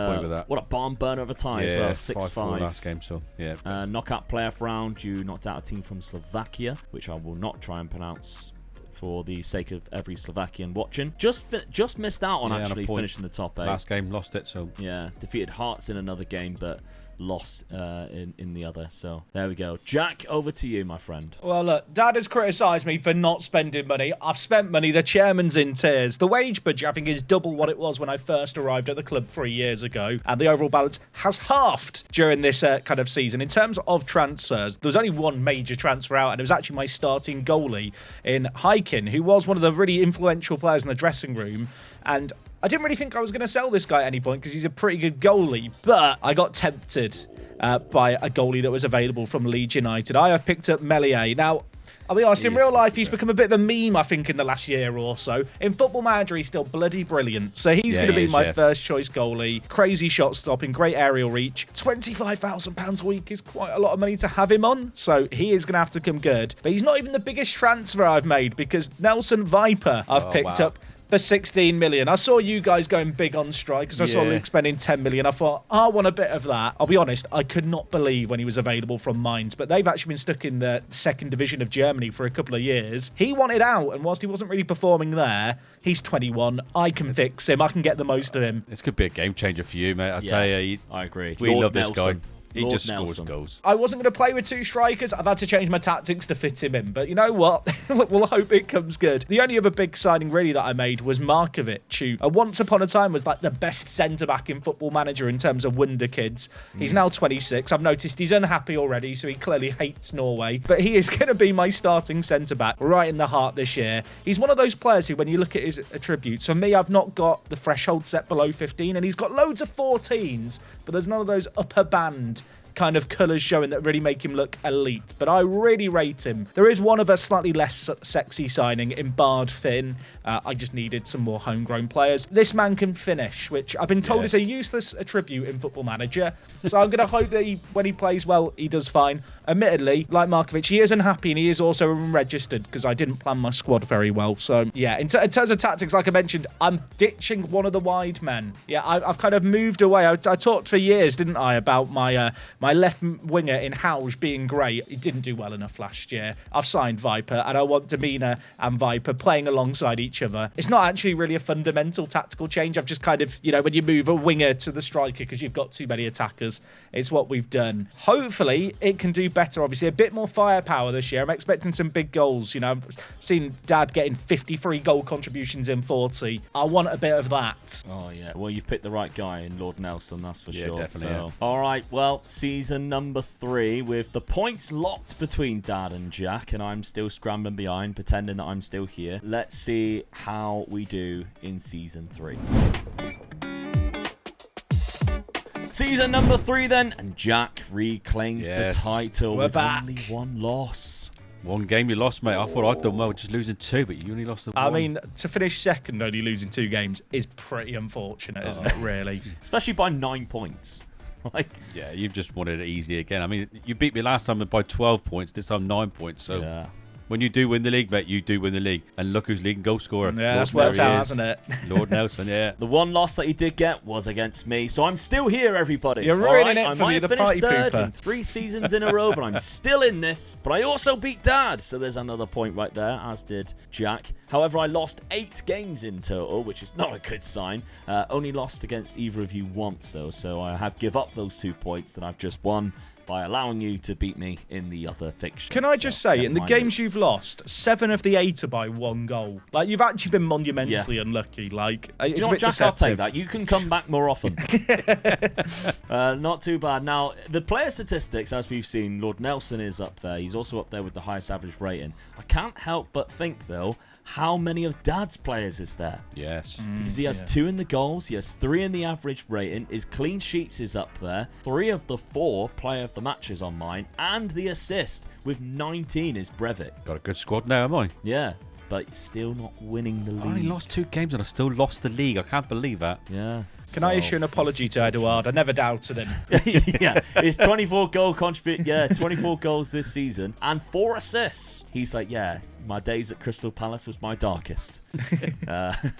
what a barn burner of a tie as well, 6-5 last game. So yeah, knockout playoff round. You knocked out a team from Slovakia, which I will not try and pronounce for the sake of every Slovakian watching. Just missed out on actually finishing the top 8. Last game, lost it. So yeah, defeated Hearts in another game, but lost in the other. So there we go. Jack, over to you, my friend. Well, look, Dad has criticised me for not spending money. I've spent money. The chairman's in tears. The wage budget, I think, is double what it was when I first arrived at the club 3 years ago, and the overall balance has halved during this kind of season. In terms of transfers, there was only one major transfer out, and it was actually my starting goalie in Hikin, who was one of the really influential players in the dressing room, and I didn't really think I was going to sell this guy at any point because he's a pretty good goalie, but I got tempted by a goalie that was available from Leeds United. I have picked up Meslier. Now, I'll be honest, in real life, he's become a bit of a meme, I think, in the last year or so. In Football Manager, he's still bloody brilliant. So he's going to be my first choice goalie. Crazy shot stopping, great aerial reach. £25,000 a week is quite a lot of money to have him on. So he is going to have to come good. But he's not even the biggest transfer I've made because Nelson Viper I've picked up for 16 million. I saw you guys going big on strikers. I saw Luke spending 10 million. I thought, I want a bit of that. I'll be honest, I could not believe when he was available from Mainz, but they've actually been stuck in the second division of Germany for a couple of years. He wanted out, and whilst he wasn't really performing there, he's 21. I can fix him. I can get the most of him. This could be a game changer for you, mate. I tell you, I agree. We love this guy. He Lord just Nelson. scores goals. I wasn't going to play with 2 strikers. I've had to change my tactics to fit him in. But you know what? We'll hope it comes good. The only other big signing really that I made was Markovic, who once upon a time was like the best centre-back in Football Manager in terms of Wonder Kids. He's now 26. I've noticed he's unhappy already, so he clearly hates Norway. But he is going to be my starting centre-back right in the heart this year. He's one of those players who, when you look at his attributes, for me, I've not got the threshold set below 15, and he's got loads of 14s, but there's none of those upper band kind of colours showing that really make him look elite. But I really rate him. There is one of a slightly less sexy signing in Bard Finn. I just needed some more homegrown players. This man can finish, which I've been told is a useless attribute in Football Manager. So I'm going to hope that when he plays well, he does fine. Admittedly, like Markovic, he is unhappy and he is also unregistered because I didn't plan my squad very well. So, yeah, in terms of tactics, like I mentioned, I'm ditching one of the wide men. Yeah, I've kind of moved away. I talked for years, didn't I, about my my left winger in Hauge being great. He didn't do well enough last year. I've signed Viper, and I want Demina and Viper playing alongside each other. It's not actually really a fundamental tactical change. I've just kind of, when you move a winger to the striker because you've got too many attackers, it's what we've done. Hopefully, it can do better. Obviously, a bit more firepower this year. I'm expecting some big goals. I've seen Dad getting 53 goal contributions in 40. I want a bit of that. Oh, yeah. Well, you've picked the right guy in Lord Nelson, that's for sure. Definitely. So. All right, well, season number 3 with the points locked between Dad and Jack, and I'm still scrambling behind, pretending that I'm still here. Let's see how we do in season 3. Season number 3 then, and Jack reclaims the title with only one loss. One game you lost, mate. I thought I'd done well just losing 2, but you only lost the 1. I mean, to finish second only losing 2 games is pretty unfortunate, isn't it, really? Especially by 9 points. Yeah, you've just wanted it easy again. I mean, you beat me last time by 12 points, this time 9 points, so... Yeah. When you do win the league, mate, you do win the league. And look who's leading goal scorer. Yeah, that's worked out, hasn't it? Lord Nelson, yeah. The one loss that he did get was against me, so I'm still here, everybody. You're ruining it for me, the party pooper. I might have finished third in 3 seasons in a row, but I'm still in this. But I also beat Dad, so there's another point right there, as did Jack. However, I lost 8 games in total, which is not a good sign. Only lost against either of you once, though, so I have give up those 2 points that I've just won by allowing you to beat me in the other fiction. Can I just say, in the games you've lost, 7 of the 8 are by 1 goal. You've actually been monumentally unlucky. Do you know what, Jack? I'll take that. You can come back more often. Not too bad. Now, the player statistics, as we've seen, Lord Nelson is up there. He's also up there with the highest average rating. I can't help but think, though, how many of Dad's players is there? Yes. Because he has 2 in the goals, he has 3 in the average rating, his clean sheets is up there, 3 of the 4 player of the matches on mine, and the assist with 19 is Breivik. Got a good squad now, am I? Yeah, but you're still not winning the league. I only lost 2 games and I still lost the league. I can't believe that. Yeah. Can I issue an apology to Eduard? I never doubted him. Yeah, his 24 goals this season and 4 assists. He's like, yeah, my days at Crystal Palace was my darkest.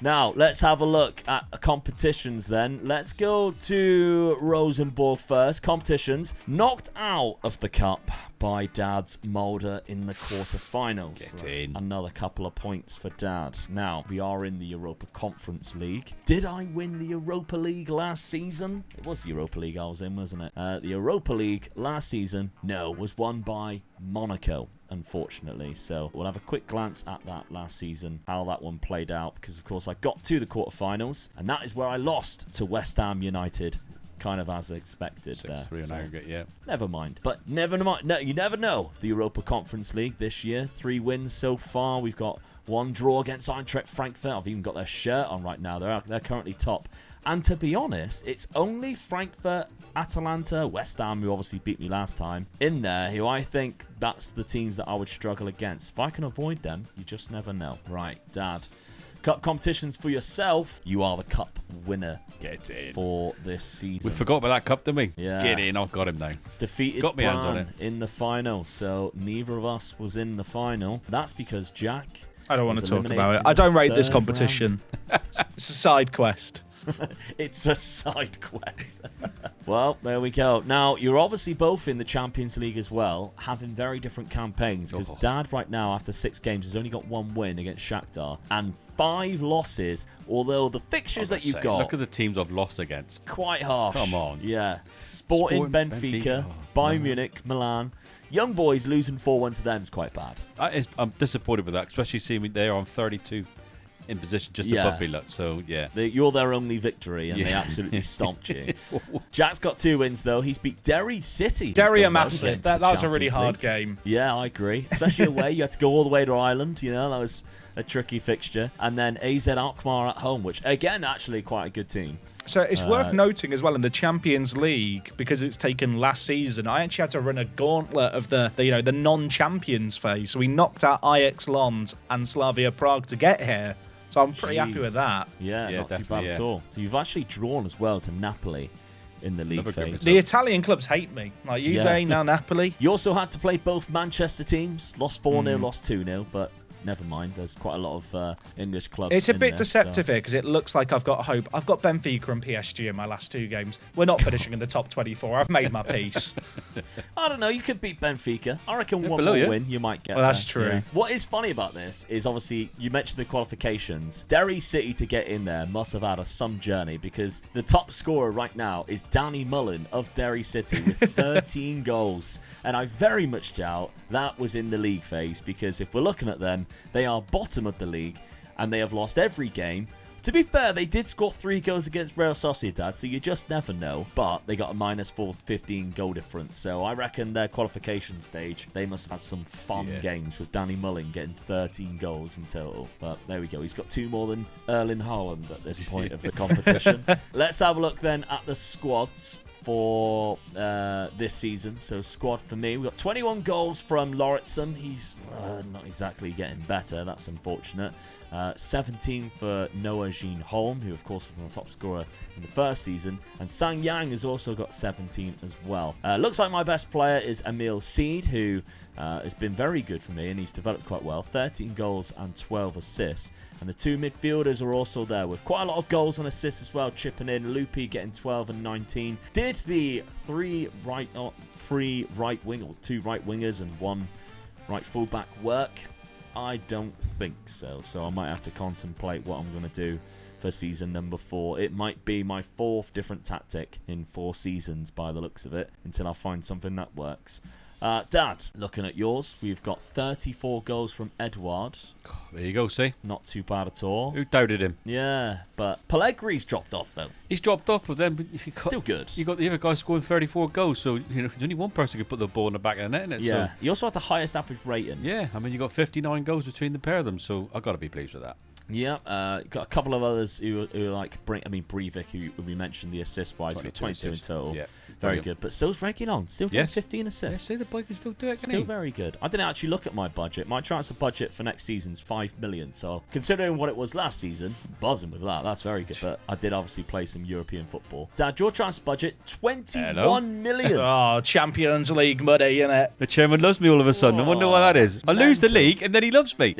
Now, let's have a look at competitions then. Let's go to Rosenborg first. Competitions. Knocked out of the cup by Dad's Mulder in the quarterfinals. Get in. Another couple of points for Dad. Now, we are in the Europa Conference League. Did I win the Europa League last season? It was the Europa League I was in, wasn't it? The Europa League last season, was won by Monaco, unfortunately. So we'll have a quick glance at that last season, how that one played out, because of course I got to the quarterfinals, and that is where I lost to West Ham United, kind of as expected. 6-3 on aggregate, yeah. Never mind. But never mind. No, you never know. The Europa Conference League this year, 3 wins so far. We've got 1 draw against Eintracht Frankfurt. I've even got their shirt on right now. They're currently top. And to be honest, it's only Frankfurt, Atalanta, West Ham, who obviously beat me last time, in there, who I think that's the teams that I would struggle against. If I can avoid them, you just never know. Right, Dad. Cup competitions for yourself. You are the cup winner. Get in. For this season. We forgot about that cup, didn't we? Yeah. Get in. I've got him now. Defeated got me hands on Bran it. in the final. So neither of us was in the final. That's because Jack... I don't want to talk about it. I don't rate this competition. It's a side quest. It's a side quest. Well, there we go. Now, you're obviously both in the Champions League as well, having very different campaigns, because Dad right now, after 6 games, has only got 1 win against Shakhtar and 5 losses, although the fixtures that you've got... Look at the teams I've lost against. Quite harsh. Come on. Yeah. Sporting Benfica, Bayern Munich, Milan. Young boys losing 4-1 to them is quite bad. I'm disappointed with that, especially seeing me there on 32 in position just above me. So, yeah. You're their only victory, and they absolutely stomped you. Jack's got 2 wins, though. He's beat Derry City. Derry are massive. That was a really hard game. Yeah, I agree. Especially away. You had to go all the way to Ireland. That was a tricky fixture. And then AZ Alkmaar at home, which, again, actually quite a good team. So it's worth noting as well in the Champions League, because it's taken last season, I actually had to run a gauntlet of the non-champions phase. So we knocked out Ajax Lond and Slavia Prague to get here. So I'm pretty happy with that. Yeah, not too bad at all. So you've actually drawn as well to Napoli in the league phase. The Italian clubs hate me. Like Juve, now Napoli. You also had to play both Manchester teams. Lost 4-0, lost 2-0, but never mind. There's quite a lot of English clubs. It's a bit deceptive here because it looks like I've got hope. I've got Benfica and PSG in my last 2 games. We're not finishing in the top 24. I've made my peace. I don't know. You could beat Benfica. I reckon one more win, you might get. Well, that's true. Yeah. What is funny about this is obviously you mentioned the qualifications. Derry City to get in there must have had some journey, because the top scorer right now is Danny Mullen of Derry City with 13 goals. And I very much doubt that was in the league phase, because if we're looking at them, they are bottom of the league and they have lost every game. To be fair, they did score 3 goals against Real Sociedad, so you just never know. But they got a -4 15 goal difference. So I reckon their qualification stage, they must have had some fun games with Danny Mullen getting 13 goals in total. But there we go. He's got 2 more than Erling Haaland at this point of the competition. Let's have a look then at the squads for this season. So squad for me, we've got 21 goals from Lauritsen. He's not exactly getting better. That's unfortunate. 17 for Noah Jean Holm, who of course was the top scorer in the first season. And Sang Yang has also got 17 as well. Looks like my best player is Emil Seed, who has been very good for me and he's developed quite well. 13 goals and 12 assists. And the 2 midfielders are also there with quite a lot of goals and assists as well, chipping in. Loopy getting 12 and 19. Did the 2 right wingers and 1 right fullback work? I don't think so. So I might have to contemplate what I'm going to do for season number 4. It might be my 4th different tactic in 4 seasons by the looks of it, until I find something that works. Dad, looking at yours, we've got 34 goals from Edouard. There you go, see? Not too bad at all. Who doubted him? Yeah, but Pellegri's dropped off, though. He's dropped off, but then Still good. You got the other guy scoring 34 goals, so there's only one person who can put the ball in the back of the net, innit? Yeah, so, he also had the highest average rating. Yeah, I mean, you got 59 goals between the pair of them, so I've got to be pleased with that. Yeah, got a couple of others who like Breivik, who we mentioned the assist wise, got 22 in total. Yeah. Very good. But still Reguilon, still getting 15 assists. Yeah, see, the boy can still do it, Still very good. I didn't actually look at my budget. My transfer budget for next season's 5 million. So considering what it was last season, buzzing with that. That's very good. But I did obviously play some European football. Dad, your transfer budget, 21 million. Oh, Champions League money, innit? The chairman loves me all of a sudden. I wonder why that is. I lose the league and then he loves me.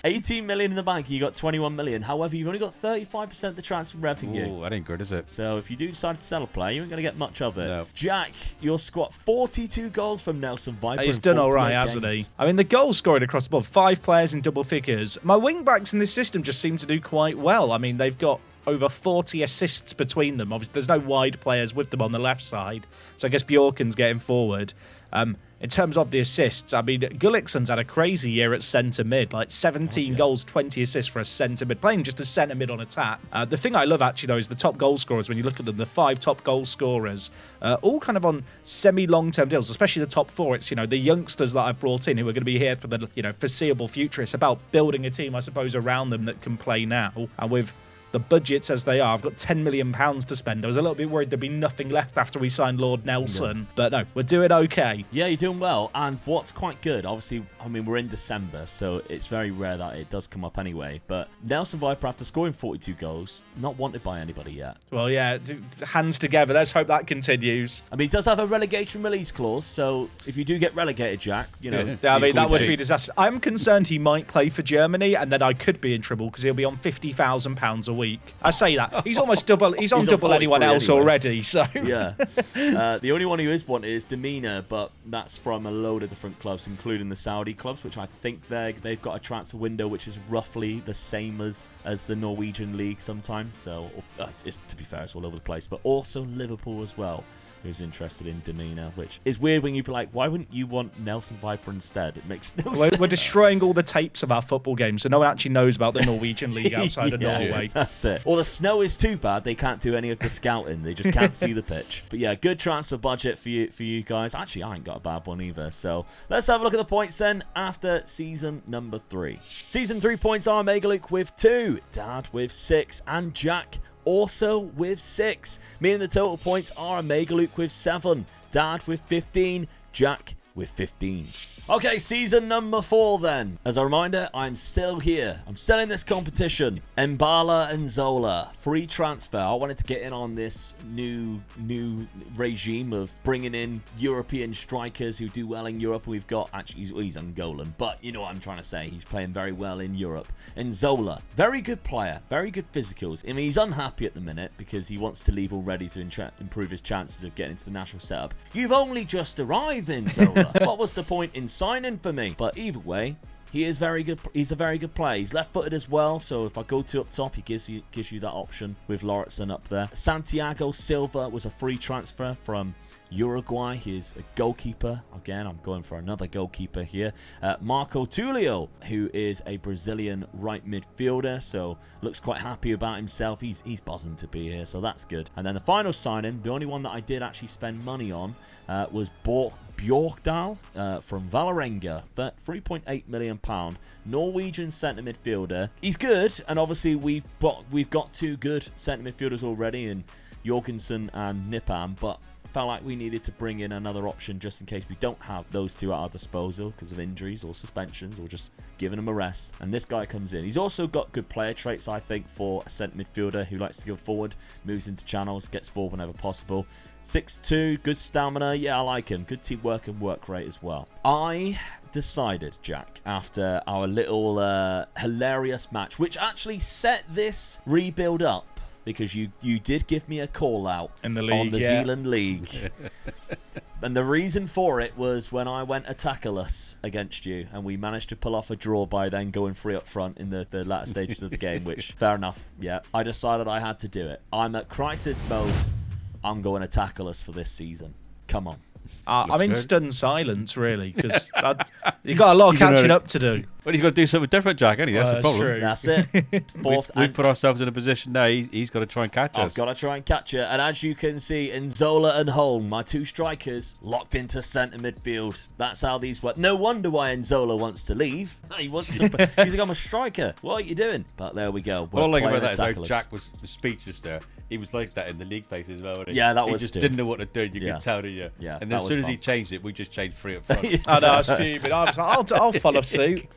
18 million in the bank, you got 21 million. However, you've only got 35% of the transfer revenue. Oh, that ain't good, is it? So if you do decide to sell a player, you ain't going to get much of it. No. Jack, your squad, 42 goals from Nelson Viper. He's done all right, hasn't he? I mean, the goals scored across the board, 5 players in double figures. My wing-backs in this system just seem to do quite well. I mean, they've got over 40 assists between them. Obviously, there's no wide players with them on the left side, so I guess Bjorken's getting forward. In terms of the assists, I mean, Gullickson's had a crazy year at centre mid, like 17 goals, 20 assists for a centre mid, playing just a centre mid on attack. The thing I love actually though is the top goal scorers. When you look at them, the 5 top goal scorers, all kind of on semi-long-term deals, especially the top 4. It's the youngsters that I've brought in who are going to be here for the foreseeable future. It's about building a team, I suppose, around them that can play now, and with the budgets as they are, I've got £10 million to spend. I was a little bit worried there'd be nothing left after we signed Lord Nelson, but no, we're doing okay. Yeah, you're doing well. And what's quite good, obviously, I mean, we're in December, so it's very rare that it does come up anyway. But Nelson Viper, after scoring 42 goals, not wanted by anybody yet. Well, yeah, hands together. Let's hope that continues. I mean, he does have a relegation release clause, so if you do get relegated, Jack, Yeah, I mean, that would be disastrous. I'm concerned he might play for Germany, and then I could be in trouble because he'll be on £50,000 a week. I say that. He's almost double. He's on double anyone else anyway. Already. So yeah. The only one who is wanted is Demina, but that's from a load of different clubs, including the Saudi clubs, which I think they've got a transfer window which is roughly the same as the Norwegian league sometimes. So, to be fair, it's all over the place. But also Liverpool as well. who's interested in Demeanor, which is weird when you be like, why wouldn't you want Nelson Viper instead? It makes no sense. We're destroying all the tapes of our football games, so no one actually knows about the Norwegian league outside of Norway. That's it. Or the snow is too bad; they can't do any of the scouting. They just can't see the pitch. But yeah, good transfer budget for you guys. Actually, I ain't got a bad one either. So let's have a look at the points then after season number 3. Season 3 points are Megaluke with 2, Dad with 6, and Jack also with 6. Meaning the total points are Megaluke with 7, Dad with 15, Jack with 15. Okay, season number 4 then. As a reminder, I'm still here. I'm still in this competition. Mbala and Zola, free transfer. I wanted to get in on this new regime of bringing in European strikers who do well in Europe. We've got, actually, he's Angolan, but you know what I'm trying to say. He's playing very well in Europe. And Zola, very good player, very good physicals. I mean, he's unhappy at the minute because he wants to leave already to improve his chances of getting into the national setup. You've only just arrived in Zola. What was the point in signing for me? But either way, he is very good. He's a very good player. He's left-footed as well, so if I go to up top, he gives you that option with Lauritsen up there. Santiago Silva was a free transfer from Uruguay. He is a goalkeeper. Again, I'm going for another goalkeeper here. Marco Tulio, who is a Brazilian right midfielder, so looks quite happy about himself. He's buzzing to be here, so that's good. And then the final signing, the only one that I did actually spend money on, was Bjorkdal from Vålerenga for £3.8 million. Norwegian centre midfielder. He's good, and obviously we've got 2 good centre midfielders already in Jorgensen and Nippam, but felt like we needed to bring in another option just in case we don't have those 2 at our disposal because of injuries or suspensions or just giving them a rest. And this guy comes in. He's also got good player traits, I think, for a centre midfielder who likes to go forward, moves into channels, gets forward whenever possible. 6'2", good stamina. Yeah, I like him. Good teamwork and work rate as well. I decided, Jack, after our little hilarious match, which actually set this rebuild up, because you did give me a call out in the league, on the Zealand League. And the reason for it was when I went attackerless against you, and we managed to pull off a draw by then going 3 up front in the latter stages of the game, which, fair enough, yeah. I decided I had to do it. I'm at crisis mode. I'm going attackerless for this season. Come on. I'm in stunned silence, really, because you've got a lot of catching up to do. But he's got to do something different, Jack, ain't he? That's the problem. True. That's it. We've put ourselves in a position now. He's got to try and catch us. I've got to try and catch it. And as you can see, Nzola and Holm, my 2 strikers, locked into centre midfield. That's how these work. No wonder why Nzola wants to leave. He wants to. He's like, I'm a striker. What are you doing? But there we go. All I like about that is how Jack was speechless there. He was like that in the league phase as well, wasn't he? Yeah, that was. He just didn't know what to do. You could tell, didn't you? Yeah. And as soon as he changed it, we just changed 3 up front. I know, I was fuming. I was like, I'll follow suit.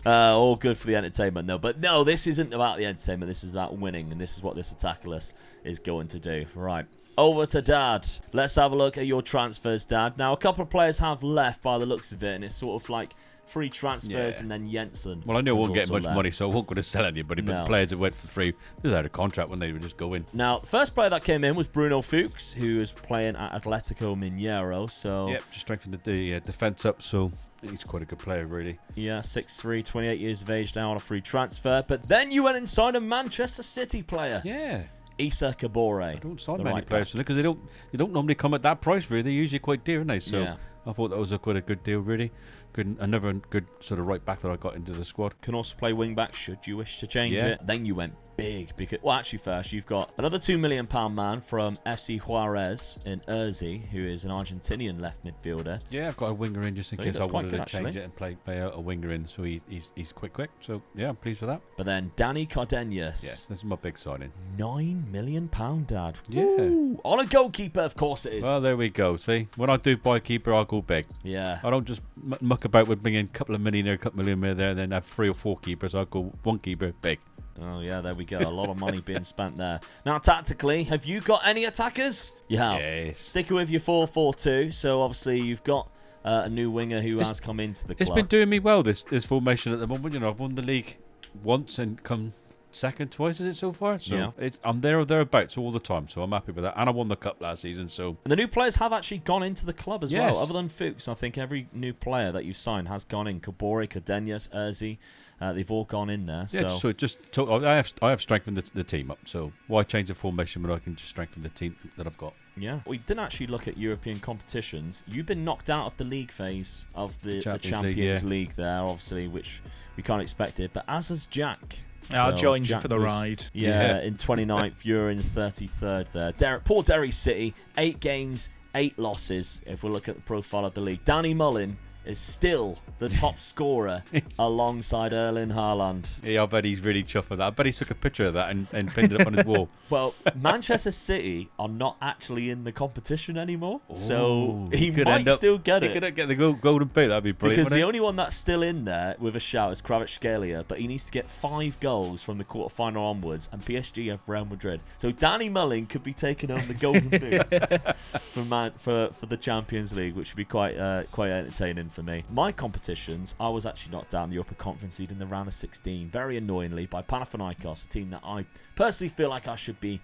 All good for the entertainment, though. But no, this isn't about the entertainment. This is about winning, and this is what this attackerless is going to do. Right. Over to Dad. Let's have a look at your transfers, Dad. Now, a couple of players have left by the looks of it, and it's sort of like free transfers and then Jensen. Well, I know I won't get much money, so I won't go to sell anybody, but the players that went for free, they was out of contract when they would just go in. Now, the first player that came in was Bruno Fuchs, who is playing at Atletico Mineiro. So yep, just strengthened the defence up, so he's quite a good player, really. Yeah, 6'3", 28 years of age now on a free transfer. But then you went and signed a Manchester City player. Yeah. Issa Kabore. I don't sign many players because they don't normally come at that price, really. They're usually quite dear, aren't they? So I thought that was quite a good deal, really. Another good sort of right back that I got into the squad. Can also play wing back should you wish to change it. Then you went big because, well, actually first you've got another £2 million man from FC Juarez in Urzi, who is an Argentinian left midfielder. Yeah, I've got a winger in just in case I wanted to change it and play out a winger in. So he's quick. So yeah, I'm pleased with that. But then Danny Cardenas. Yes, this is my big signing. £9 million, Dad. Yeah. Woo! On a goalkeeper, of course it is. Well, there we go. See, when I do buy a keeper, I'll go big. Yeah. I don't just muck about with bringing a couple of million there, a couple of million there, and then have 3 or 4 keepers. I'll go 1 keeper big. Oh, yeah, there we go. A lot of money being spent there. Now, tactically, have you got any attackers? You have. Yes. Sticking with your 4-4-2. So, obviously, you've got a new winger who has come into the club. It's been doing me well, this formation at the moment. You know, I've won the league once and come second twice, is it so far? So I'm there or thereabouts all the time, so I'm happy with that. And I won the cup last season, so. And the new players have actually gone into the club as well. Other than Fuchs, I think every new player that you've signed has gone in. Kabore, Cardenas, Urzi, they've all gone in there. Yeah, so it just I have strengthened the team up. So why change the formation when I can just strengthen the team that I've got? Yeah. We didn't actually look at European competitions. You've been knocked out of the league phase of the Champions League there, obviously, which we can't expect it. But as has Jack. I'll join Jack you for the ride. Yeah, in 29th, you're in 33rd there. Poor Derry City, 8 games, 8 losses. If we look at the profile of the league, Danny Mullen is still the top scorer alongside Erling Haaland. Yeah, I bet he's really chuffed with that. I bet he took a picture of that and pinned it up on his wall. Well, Manchester City are not actually in the competition anymore, so he might still get it. He could get the golden boot. That'd be brilliant. Because the only one that's still in there with a shout is Kvaratskhelia, but he needs to get 5 goals from the quarterfinal onwards, and PSG have Real Madrid. So Danny Mullen could be taking home the golden boot for the Champions League, which would be quite entertaining for me. My competitions, I was actually knocked down the Europa Conference League in the round of 16, very annoyingly, by Panathinaikos, a team that I personally feel like I should be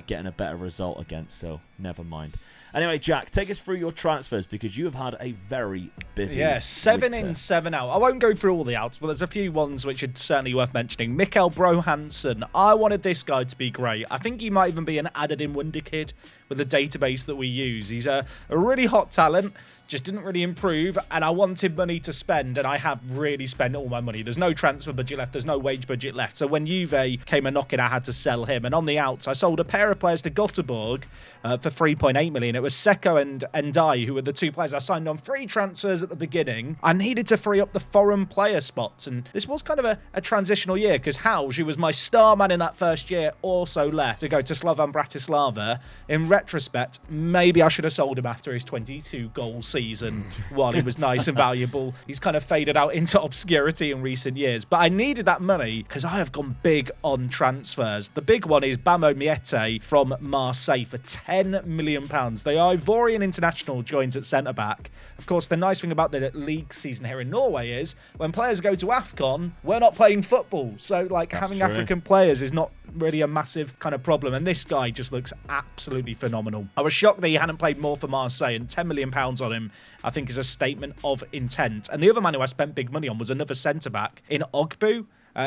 getting a better result against, so never mind. Anyway, Jack, take us through your transfers, because you have had a very busy 7 winter. in, 7 out. I won't go through all the outs, but there's a few ones which are certainly worth mentioning. Mikael Brohansen, I wanted this guy to be great. I think he might even be an added-in wonder kid with the database that we use. He's a really hot talent, just didn't really improve, and I wanted money to spend, and I have really spent all my money. There's no transfer budget left, there's no wage budget left, so when Juve came a-knocking, I had to sell him, and on the outs, I sold a pair of players to Göteborg for 3.8 million. It was Seko and Ndai, who were the 2 players I signed on free transfers at the beginning. I needed to free up the foreign player spots, and this was kind of a transitional year, because Hauge, who was my star man in that first year, also left to go to Slovan Bratislava. In retrospect, maybe I should have sold him after his 22-goal season while he was nice and valuable. He's kind of faded out into obscurity in recent years, but I needed that money because I have gone big on transfers. The big one is Bamo Miete from Marseille for £10 million. The Ivorian international joins at centre-back. Of course, the nice thing about the league season here in Norway is when players go to AFCON, we're not playing football. So, having African players is not really a massive kind of problem. And this guy just looks absolutely phenomenal. I was shocked that he hadn't played more for Marseille, and £10 million on him, I think, is a statement of intent. And the other man who I spent big money on was another centre-back in Ogbu.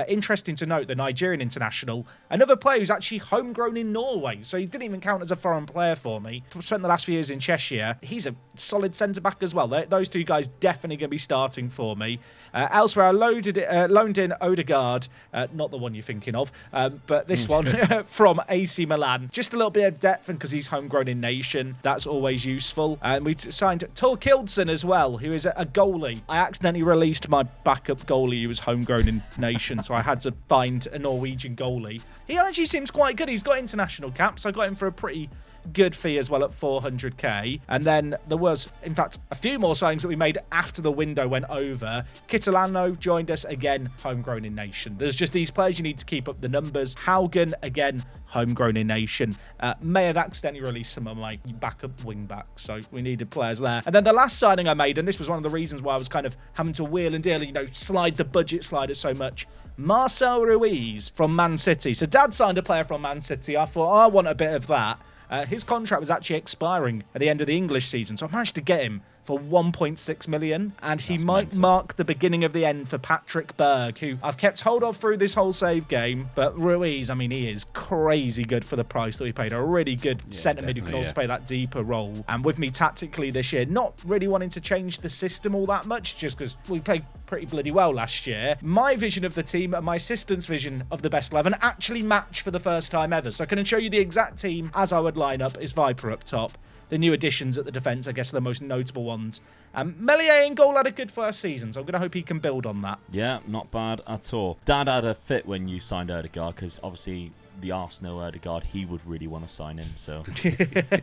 Interesting to note, the Nigerian international, another player who's actually homegrown in Norway, so he didn't even count as a foreign player for me. Spent the last few years in Cheshire. He's a solid centre-back as well. Those 2 guys definitely going to be starting for me. Elsewhere, I loaned in Odegaard, not the one you're thinking of, but this one from AC Milan. Just a little bit of depth, and because he's homegrown in nation, that's always useful. And we signed Torkildsen as well, who is a goalie. I accidentally released my backup goalie who was homegrown in nation, so I had to find a Norwegian goalie. He actually seems quite good. He's got international caps. I got him for a pretty good fee as well at 400k. And then there was, in fact, a few more signings that we made after the window went over. Kitolano joined us, again, homegrown in nation. There's just these players you need to keep up the numbers. Haugen, again, homegrown in nation. May have accidentally released some of my backup wing backs, so we needed players there. And then the last signing I made, and this was one of the reasons why I was kind of having to wheel and deal, slide the budget slider so much. Marcel Ruiz from Man City. So Dad signed a player from Man City. I thought, I want a bit of that. His contract was actually expiring at the end of the English season, so I managed to get him for 1.6 million, and he might mark the beginning of the end for Patrick Berg, who I've kept hold of through this whole save game. But Ruiz, I mean, he is crazy good for the price that we paid. A really good centre mid who can also play that deeper role. And with me tactically this year, not really wanting to change the system all that much, just because we played pretty bloody well last year. My vision of the team and my assistant's vision of the best 11 actually match for the first time ever. So I can show you the exact team as I would line up. Is Viper up top. The new additions at the defence, I guess, are the most notable ones. Melier in goal had a good first season, so I'm going to hope he can build on that. Yeah, not bad at all. Dad had a fit when you signed Odegaard, because obviously the Arsenal Odegaard, he would really want to sign him. So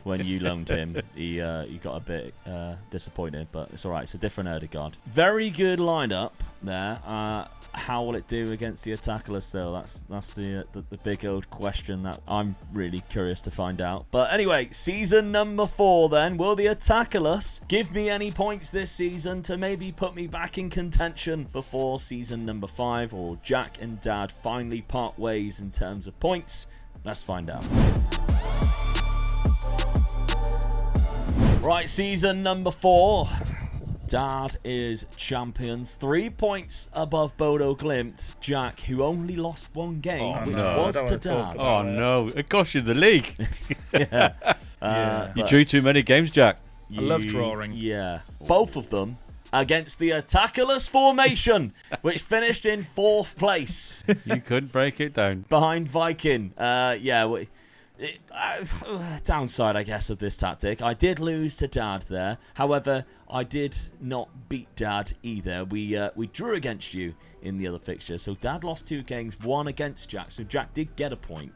when you loaned him, he got a bit disappointed, but it's all right. It's a different Odegaard. Very good lineup there. How will it do against the Attackers, though? That's the big old question that I'm really curious to find out. But anyway, season number 4 then. Will the Attackers give me any points this season to maybe put me back in contention before season number 5? Or Jack and Dad finally part ways in terms of points? Let's find out. Right, season number 4. Dad is champions, 3 points above Bodo Glimt. Jack, who only lost 1 game, which was to Dad. Oh no, it cost you the league. Yeah. You drew too many games, Jack. I love drawing. Yeah. Both of them against the attackerless formation, which finished in 4th place. You couldn't break it down. Behind Viking. Downside, I guess, of this tactic. I did lose to Dad there. However, I did not beat Dad either. We drew against you in the other fixture. So Dad lost 2 games, 1 against Jack. So Jack did get a point.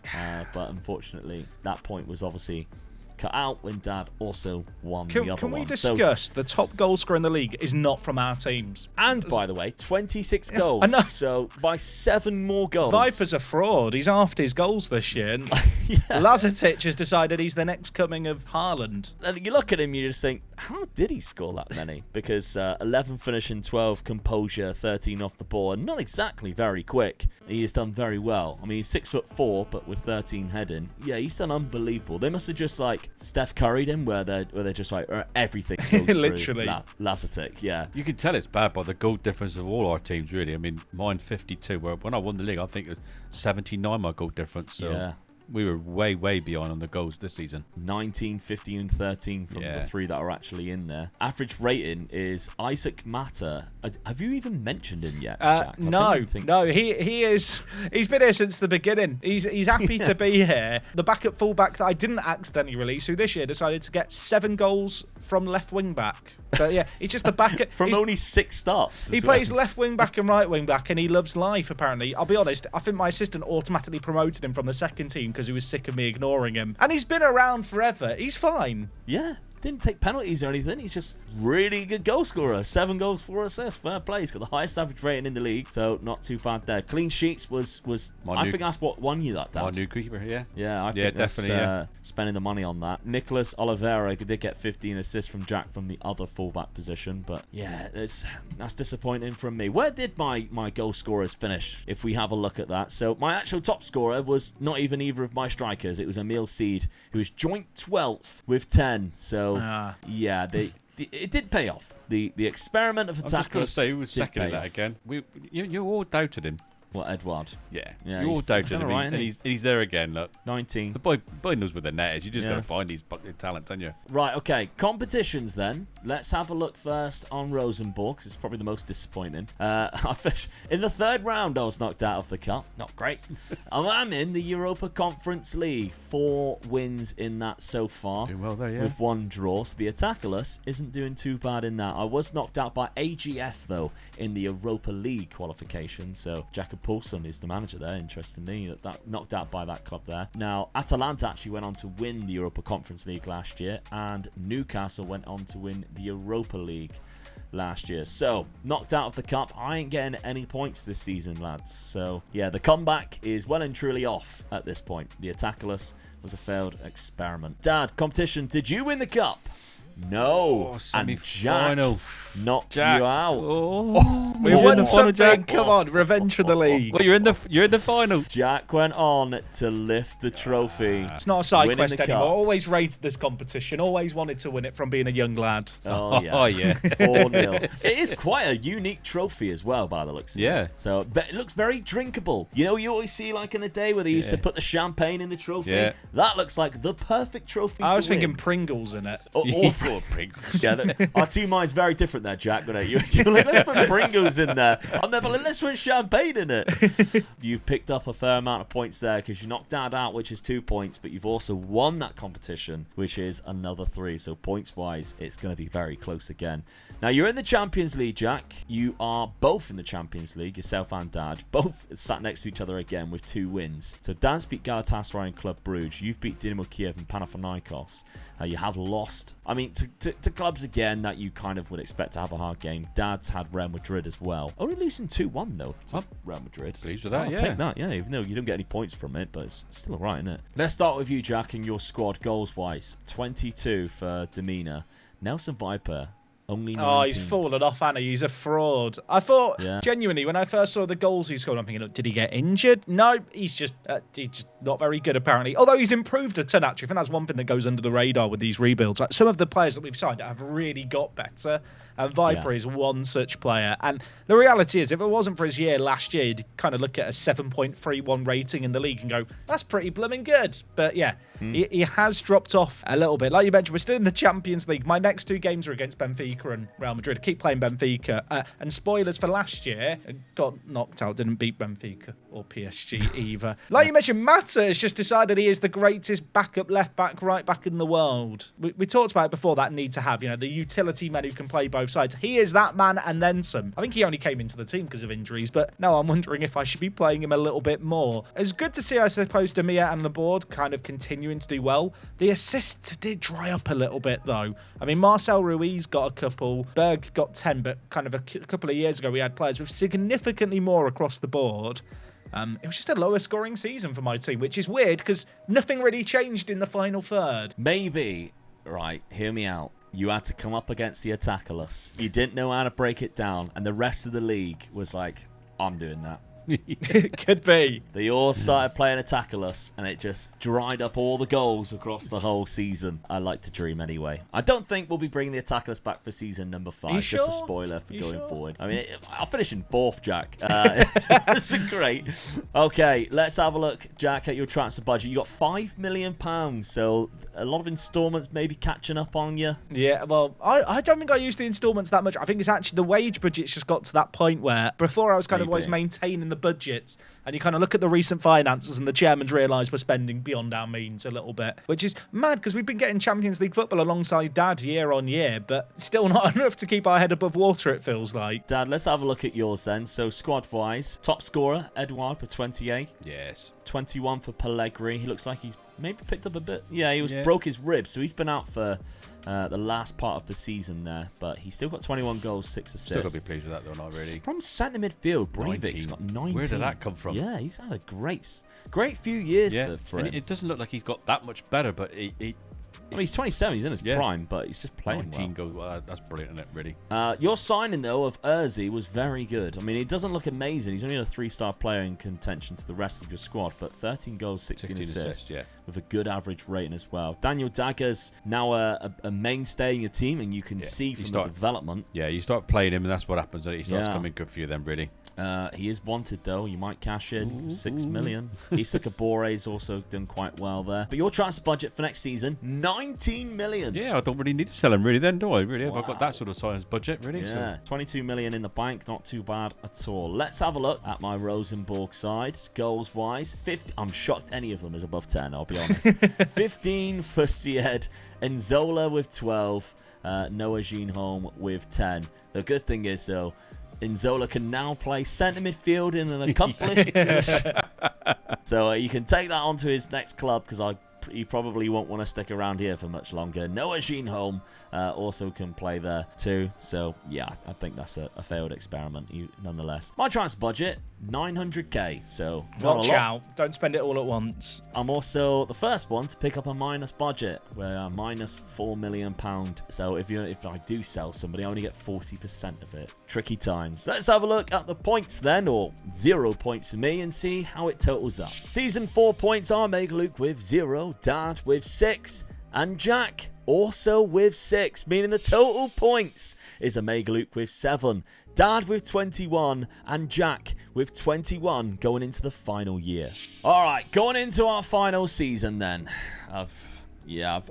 But unfortunately, that point was obviously cut out when Dad also won the other one. Can we discuss the top goal scorer in the league is not from our teams? And by the way, 26 goals. I know. So by 7 more goals. Viper's a fraud. He's halved his goals this year. And Lazatic has decided he's the next coming of Haaland. And you look at him, you just think, how did he score that many? Because 11 finishing, 12 composure, 13 off the ball, and not exactly very quick. He has done very well. I mean, he's 6'4", but with 13 heading. Yeah, he's done unbelievable. They must have just Steph Curry'd him, where they're just everything goes literally through Lazatic. Yeah, you can tell it's bad by the goal difference of all our teams, really. I mean, mine 52. Where when I won the league, I think it was 79 my goal difference. So. Yeah. We were way, way behind on the goals this season. 19, 15, and 13 from the 3 that are actually in there. Average rating is Isaac Mata. Have you even mentioned him yet, Jack? No. He's been here since the beginning. He's happy to be here. The backup fullback that I didn't accidentally release, who this year decided to get 7 goals from left wing back. But yeah, he's just the backup. From only 6 starts. He plays left wing back and right wing back, and he loves life, apparently. I'll be honest, I think my assistant automatically promoted him from the second team because he was sick of me ignoring him. And he's been around forever. He's fine. Yeah. Didn't take penalties or anything. He's just really good goal scorer. 7 goals, 4 assists. Fair play. He's got the highest average rating in the league, so not too bad there. Clean sheets was I think that's what won you that. Our new keeper, yeah. Yeah, I think definitely. Spending the money on that. Nicholas Oliveira did get 15 assists from Jack from the other fullback position, but yeah, that's disappointing from me. Where did my goal scorers finish? If we have a look at that, so my actual top scorer was not even either of my strikers. It was Emil Seed, who was joint 12th with 10. So. Yeah, it did pay off. The experiment of attackers. I was just going to say, who was second in that again? You all doubted him. What, Edward? Yeah, you all doubted him, and he's there again. Look, 19. The boy knows where the net is. You just got to find his talent, don't you? Right. Okay. Competitions then. Let's have a look first on Rosenborg, because it's probably the most disappointing. In the 3rd round, I was knocked out of the cup. Not great. I'm in the Europa Conference League. 4 wins in that so far. Doing well there, yeah. With 1 draw. So the Attackerless isn't doing too bad in that. I was knocked out by AGF though in the Europa League qualification. So Jacob Poulsen is the manager there, interestingly. That knocked out by that club there. Now, Atalanta actually went on to win the Europa Conference League last year, and Newcastle went on to win the Europa League last year. So, knocked out of the cup. I ain't getting any points this season, lads. So, yeah, the comeback is well and truly off at this point. The Attackerless was a failed experiment. Dad, competition, did you win the cup? No. And Jack knocked you out. We won something. Come on, revenge for the league. Well, you're in the final. Jack went on to lift the trophy. It's not a side quest anymore. Always rated this competition. Always wanted to win it from being a young lad. Oh yeah. 4-0. It is quite a unique trophy as well, by the looks of it. So it looks very drinkable. You know, you always see like in the day where they used to put the champagne in the trophy. Yeah. That looks like the perfect trophy. I was thinking Pringles in it. Pringles. Yeah, our 2 minds very different there, Jack. But you're like, let's put Pringles in there. I'm never like, let's put champagne in it. You've picked up a fair amount of points there because you knocked Dad out, which is 2 points, but you've also won that competition, which is another 3. So points-wise, it's going to be very close again. Now, you're in the Champions League, Jack. You are both in the Champions League, yourself and Dad. Both sat next to each other again with 2 wins. So Dad's beat Galatasaray and Club Brugge. You've beat Dinamo Kiev and Panathinaikos. You have lost, I mean, to clubs again that you kind of would expect to have a hard game. Dad's had Real Madrid as well. Only losing 2-1 though to Real Madrid. Pleased with that, I'll take that, yeah. Even though you don't get any points from it, but it's still alright, isn't it? Let's start with you, Jack, and your squad goals-wise. 22 for Demeanor. Nelson Viper Only 19. Oh, he's fallen off, Anna. He's a fraud. I thought, genuinely, when I first saw the goals he scored, I'm thinking, did he get injured? No, he's just not very good, apparently. Although he's improved a ton, actually. I think that's one thing that goes under the radar with these rebuilds. Like, some of the players that we've signed have really got better. And Viper is one such player. And the reality is, if it wasn't for his year last year, you'd kind of look at a 7.31 rating in the league and go, that's pretty blooming good. But yeah, he has dropped off a little bit. Like you mentioned, we're still in the Champions League. My next 2 games are against Benfica and Real Madrid. I keep playing Benfica. And spoilers for last year, got knocked out, didn't beat Benfica or PSG either. Like you mentioned, Mata has just decided he is the greatest backup left back, right back in the world. We talked about it before, that need to have, the utility men who can play both sides. He is that man and then some. I think he only came into the team because of injuries, but now I'm wondering if I should be playing him a little bit more. It's good to see, I suppose, Demir and the board kind of continuing to do well. The assists did dry up a little bit, though. I mean, Marcel Ruiz got a couple, Berg got 10, but kind of a couple of years ago we had players with significantly more across the board. It was just a lower scoring season for my team, which is weird because nothing really changed in the final third. Maybe, right, hear me out. You had to come up against the Attackers. You didn't know how to break it down, and the rest of the league was like, I'm doing that. Could be. They all started playing Attackers, and it just dried up all the goals across the whole season. I like to dream anyway. I don't think we'll be bringing the Attackers back for season number 5. Just a spoiler for going forward. I mean, I'll finish in 4th, Jack. It's great. Okay, let's have a look, Jack, at your transfer budget. You got £5 million, so a lot of instalments maybe catching up on you. Yeah, well, I don't think I use the instalments that much. I think it's actually the wage budget's just got to that point where before I was kind of always maintaining the budgets, and you kind of look at the recent finances and the chairman's realised we're spending beyond our means a little bit, which is mad because we've been getting Champions League football alongside Dad year on year, but still not enough to keep our head above water, it feels like. Dad, let's have a look at yours then. So squad-wise, top scorer, Edouard for 28. Yes. 21 for Pellegrini. He looks like he's maybe picked up a bit. Yeah, he broke his ribs, so he's been out for the last part of the season there, but he's still got 21 goals, 6 assists. Still got to be pleased with that, though, not really. From centre midfield, Breivik's got 19. Where did that come from? Yeah, he's had a great few years for him. And it doesn't look like he's got that much better, but I mean, he's 27, he's in his prime, but he's just playing 19 goals, well, that's brilliant, isn't it, really? Your signing, though, of Urzi was very good. I mean, he doesn't look amazing. He's only a 3-star player in contention to the rest of your squad, but 13 goals, 16 assists, with a good average rating as well. Daniel Dagger's now a mainstay in your team, and you can see from the development. Yeah, you start playing him, and that's what happens. He starts coming good for you then, really. He is wanted, though. You might cash in 6 million. Issa Kabore's also done quite well there. But your transfer budget for next season, 19 million. Yeah, I don't really need to sell him, really, then, do I? Really, I've got that sort of size budget, really. Yeah, 22 million in the bank. Not too bad at all. Let's have a look at my Rosenborg side. Goals-wise, 50. I'm shocked any of them is above 10, I'll be honest. 15 for Sied. Enzola with 12. Noah Ginholm with 10. The good thing is, though, Inzola can now play centre midfield in an accomplished position. So you can take that on to his next club because he probably won't want to stick around here for much longer. Noah Ginholm also can play there too. So yeah, I think that's a failed experiment nonetheless. My transfer budget, 900k. So not a lot. Don't spend it all at once. I'm also the first one to pick up a minus budget. We're minus £4 million. So if I do sell somebody, I only get 40% of it. Tricky times. Let's have a look at the points then, or 0 points for me, and see how it totals up. Season 4 points are Mega Luke with 0, Dad with 6, and Jack also with 6, meaning the total points is Omega Luke with 7, Dad with 21, and Jack with 21 going into the final year. All right, going into our final season then. I've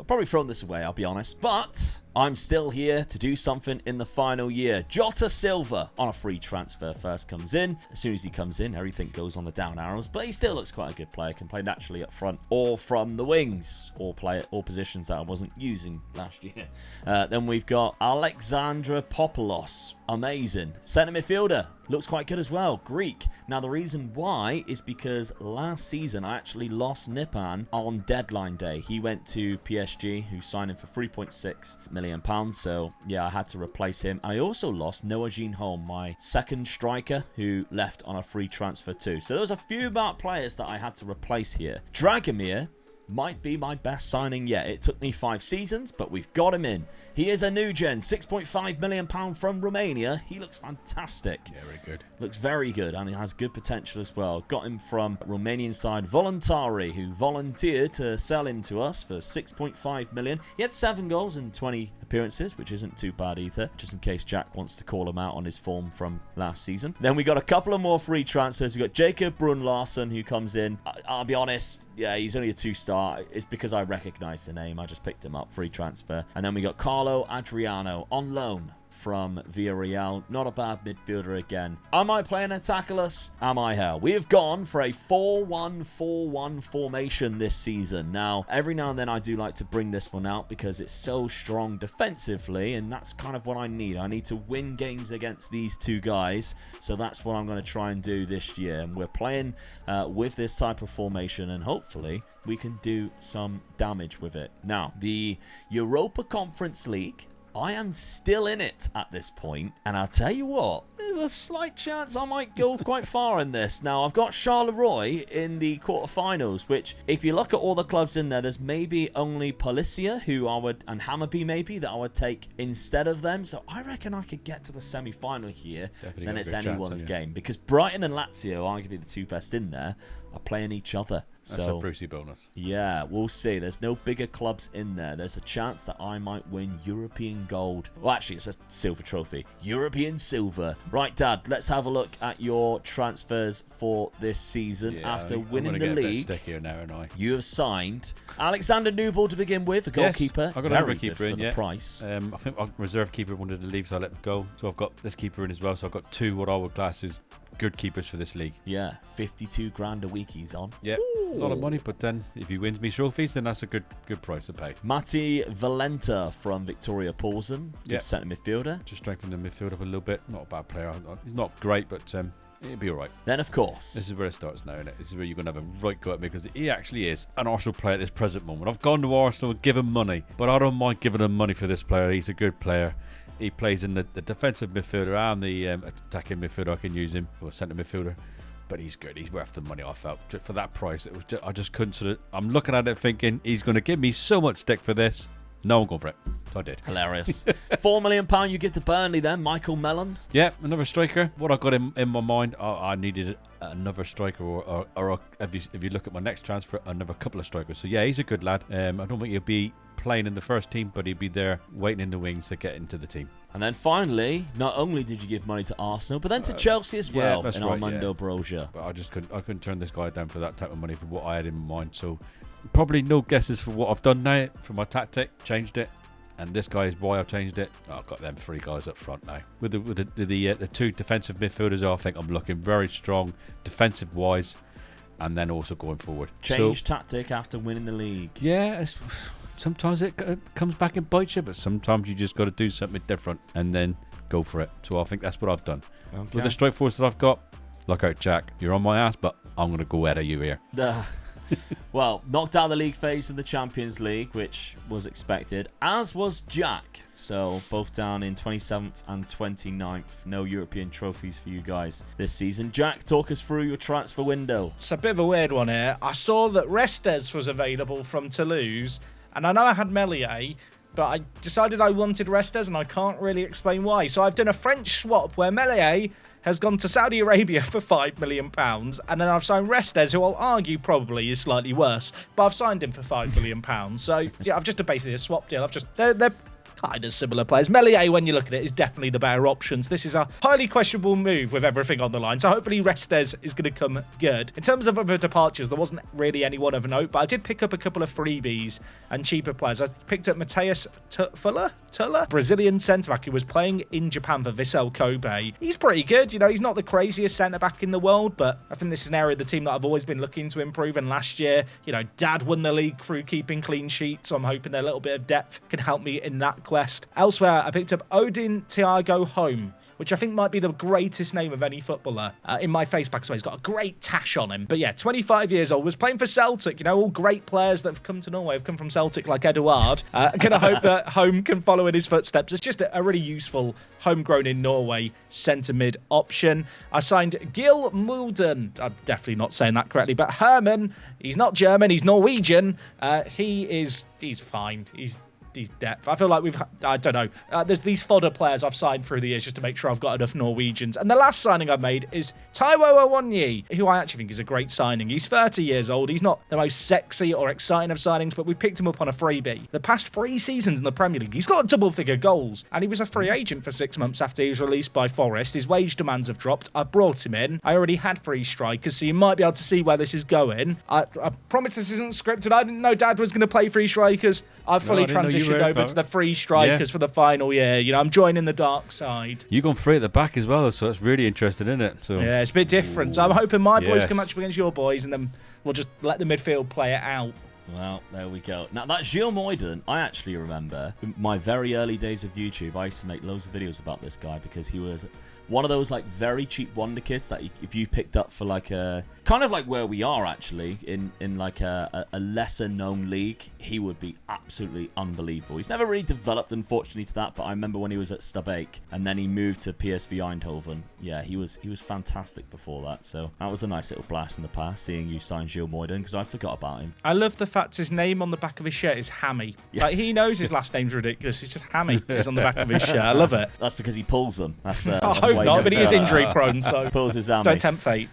probably thrown this away, I'll be honest, but I'm still here to do something in the final year. Jota Silva on a free transfer first comes in. As soon as he comes in, everything goes on the down arrows, but he still looks quite a good player. Can play naturally up front or from the wings, or play at all positions that I wasn't using last year. Then we've got Alexandra Popoulos. Amazing. Centre midfielder. Looks quite good as well. Greek. Now, the reason why is because last season I actually lost Nipan on deadline day. He went to PSG, who signed him for £3.6 million. So, yeah, I had to replace him. I also lost Noah Ginholm, my second striker, who left on a free transfer too. So, there was a few players that I had to replace here. Dragomir might be my best signing yet. It took me 5 seasons, but we've got him in. He is a new gen, £6.5 million from Romania. He looks fantastic. Yeah, very good. Looks very good, and he has good potential as well. Got him from Romanian side Voluntari, who volunteered to sell him to us for £6.5 million. He had 7 goals in 20 appearances, which isn't too bad either, just in case Jack wants to call him out on his form from last season. Then we got a couple of more free transfers. We got Jacob Brun-Larsen, who comes in. I'll be honest, yeah, he's only a 2-star. It's because I recognize the name. I just picked him up, free transfer. And then we got Carlo Adriano on loan from Villarreal. Not a bad midfielder again. Am I playing Attackless? Am I hell? We have gone for a 4-1-4-1 formation this season. Now, every now and then I do like to bring this one out because it's so strong defensively, and that's kind of what I need. I need to win games against these two guys, so that's what I'm going to try and do this year. And we're playing with this type of formation, and hopefully we can do some damage with it. Now, the Europa Conference League, I am still in it at this point, and I'll tell you what, there's a slight chance I might go quite far in this. Now, I've got Charleroi in the quarterfinals, which, if you look at all the clubs in there, there's maybe only Policia, and Hammarby maybe, that I would take instead of them. So I reckon I could get to the semi-final here. Definitely then it's anyone's chance, game, because Brighton and Lazio, arguably the two best in there, are playing each other. That's a Brucey bonus. Yeah, we'll see. There's no bigger clubs in there. There's a chance that I might win European gold. Well, actually, it's a silver trophy. European silver. Right, Dad, let's have a look at your transfers for this season. Yeah, after winning I'm the get league. A bit stickier now, aren't I? You have signed Alexander Newball to begin with, a goalkeeper. Yes, I got very another good keeper for in, the price. I think our reserve keeper wanted to leave, so I let him go. So I've got this keeper in as well. So I've got 2 what I would class as good keepers for this league. Yeah, 52 grand a week he's on. Yeah, a lot of money, but then if he wins me trophies, then that's a good price to pay. Matti Valenta from Victoria Paulsen, good centre midfielder. Just strengthen the midfield up a little bit. Not a bad player. He's not great, but it'll be all right. Then, of course, this is where it starts now, isn't it? This is where you're going to have a right go at me, because he actually is an Arsenal player at this present moment. I've gone to Arsenal and given money, but I don't mind giving him money for this player. He's a good player. He plays in the defensive midfielder and the attacking midfielder. I can use him, or centre midfielder. But he's good. He's worth the money. I felt for that price. It was I just couldn't sort of. I'm looking at it thinking he's going to give me so much stick for this. No, I'm going for it. So I did. Hilarious. £4 million you give to Burnley then, Michael Mellon. Yeah, another striker. What I got in my mind, I needed another striker, or if you look at my next transfer, another couple of strikers. So yeah, he's a good lad. I don't think he'll be playing in the first team, but he'd be there waiting in the wings to get into the team. And then finally, not only did you give money to Arsenal, but then to Chelsea as well, in Armando Broja. But I couldn't turn this guy down for that type of money for what I had in mind. So probably no guesses for what I've done now for my tactic. Changed it, and this guy is why I've changed it. I've got them 3 guys up front now with the 2 defensive midfielders. I think I'm looking very strong defensive wise, and then also going forward. Change tactic after winning the league. Yeah. Sometimes it comes back and bites you, but sometimes you just got to do something different and then go for it. So I think that's what I've done. Okay. With the strike force that I've got, look out, Jack. You're on my ass, but I'm going to go ahead of you here. Well, knocked out the league phase of the Champions League, which was expected, as was Jack. So both down in 27th and 29th. No European trophies for you guys this season. Jack, talk us through your transfer window. It's a bit of a weird one here. I saw that Restes was available from Toulouse, and I know I had Meslier, but I decided I wanted Restes, and I can't really explain why. So I've done a French swap where Meslier has gone to Saudi Arabia for £5 million, and then I've signed Restes, who I'll argue probably is slightly worse, but I've signed him for £5 million. So yeah, I've just basically a swap deal. They're kind of similar players. Meslier, when you look at it, is definitely the better options. This is a highly questionable move with everything on the line, so hopefully Restes is going to come good. In terms of other departures, there wasn't really anyone of note, but I did pick up a couple of freebies and cheaper players. I picked up Mateus Tuller, Brazilian centre-back who was playing in Japan for Vissel Kobe. He's pretty good. You know, he's not the craziest centre-back in the world, but I think this is an area of the team that I've always been looking to improve. And last year, you know, Dad won the league through keeping clean sheets, so I'm hoping a little bit of depth can help me in that quest. Elsewhere, I picked up Odin Thiago Home, which I think might be the greatest name of any footballer in my face pack. So he's got a great tash on him. But yeah, 25 years old, was playing for Celtic. You know, all great players that have come to Norway have come from Celtic, like Eduard. Gonna hope that Home can follow in his footsteps. It's just a really useful homegrown in Norway centre mid option. I signed Gil Mulden. I'm definitely not saying that correctly, but Herman. He's not German. He's Norwegian. He's fine. He's depth. I feel like I don't know. There's these fodder players I've signed through the years just to make sure I've got enough Norwegians. And the last signing I've made is Taiwo Awoniyi, who I actually think is a great signing. He's 30 years old. He's not the most sexy or exciting of signings, but we picked him up on a freebie. The past 3 seasons in the Premier League, he's got double-figure goals. And he was a free agent for 6 months after he was released by Forest. His wage demands have dropped. I brought him in. I already had 3 strikers, so you might be able to see where this is going. I promise this isn't scripted. I didn't know Dad was going to play 3 strikers. I've fully transitioned over to the 3 strikers for the final year. You know, I'm joining the dark side. You've gone 3 at the back as well, so that's really interesting, isn't it? So yeah, it's a bit different. So I'm hoping my boys can match up against your boys, and then we'll just let the midfield play it out. Well, there we go. Now, that Gilles Moyden, I actually remember in my very early days of YouTube, I used to make loads of videos about this guy because he was one of those like very cheap wonder kids that if you picked up for like a kind of like where we are actually in like a lesser known league, he would be absolutely unbelievable. He's never really developed, unfortunately, to that, but I remember when he was at Stabæk and then he moved to PSV Eindhoven. Yeah, he was fantastic before that. So that was a nice little blast in the past, seeing you sign Gilles Moyden, because I forgot about him. I love the fact his name on the back of his shirt is Hammy. Yeah. Like, he knows his last name's ridiculous. It's just Hammy is on the back of his shirt. I love it. That's because he pulls them. That's I hope not, but he is injury prone, so pulls his hammy. Don't tempt fate.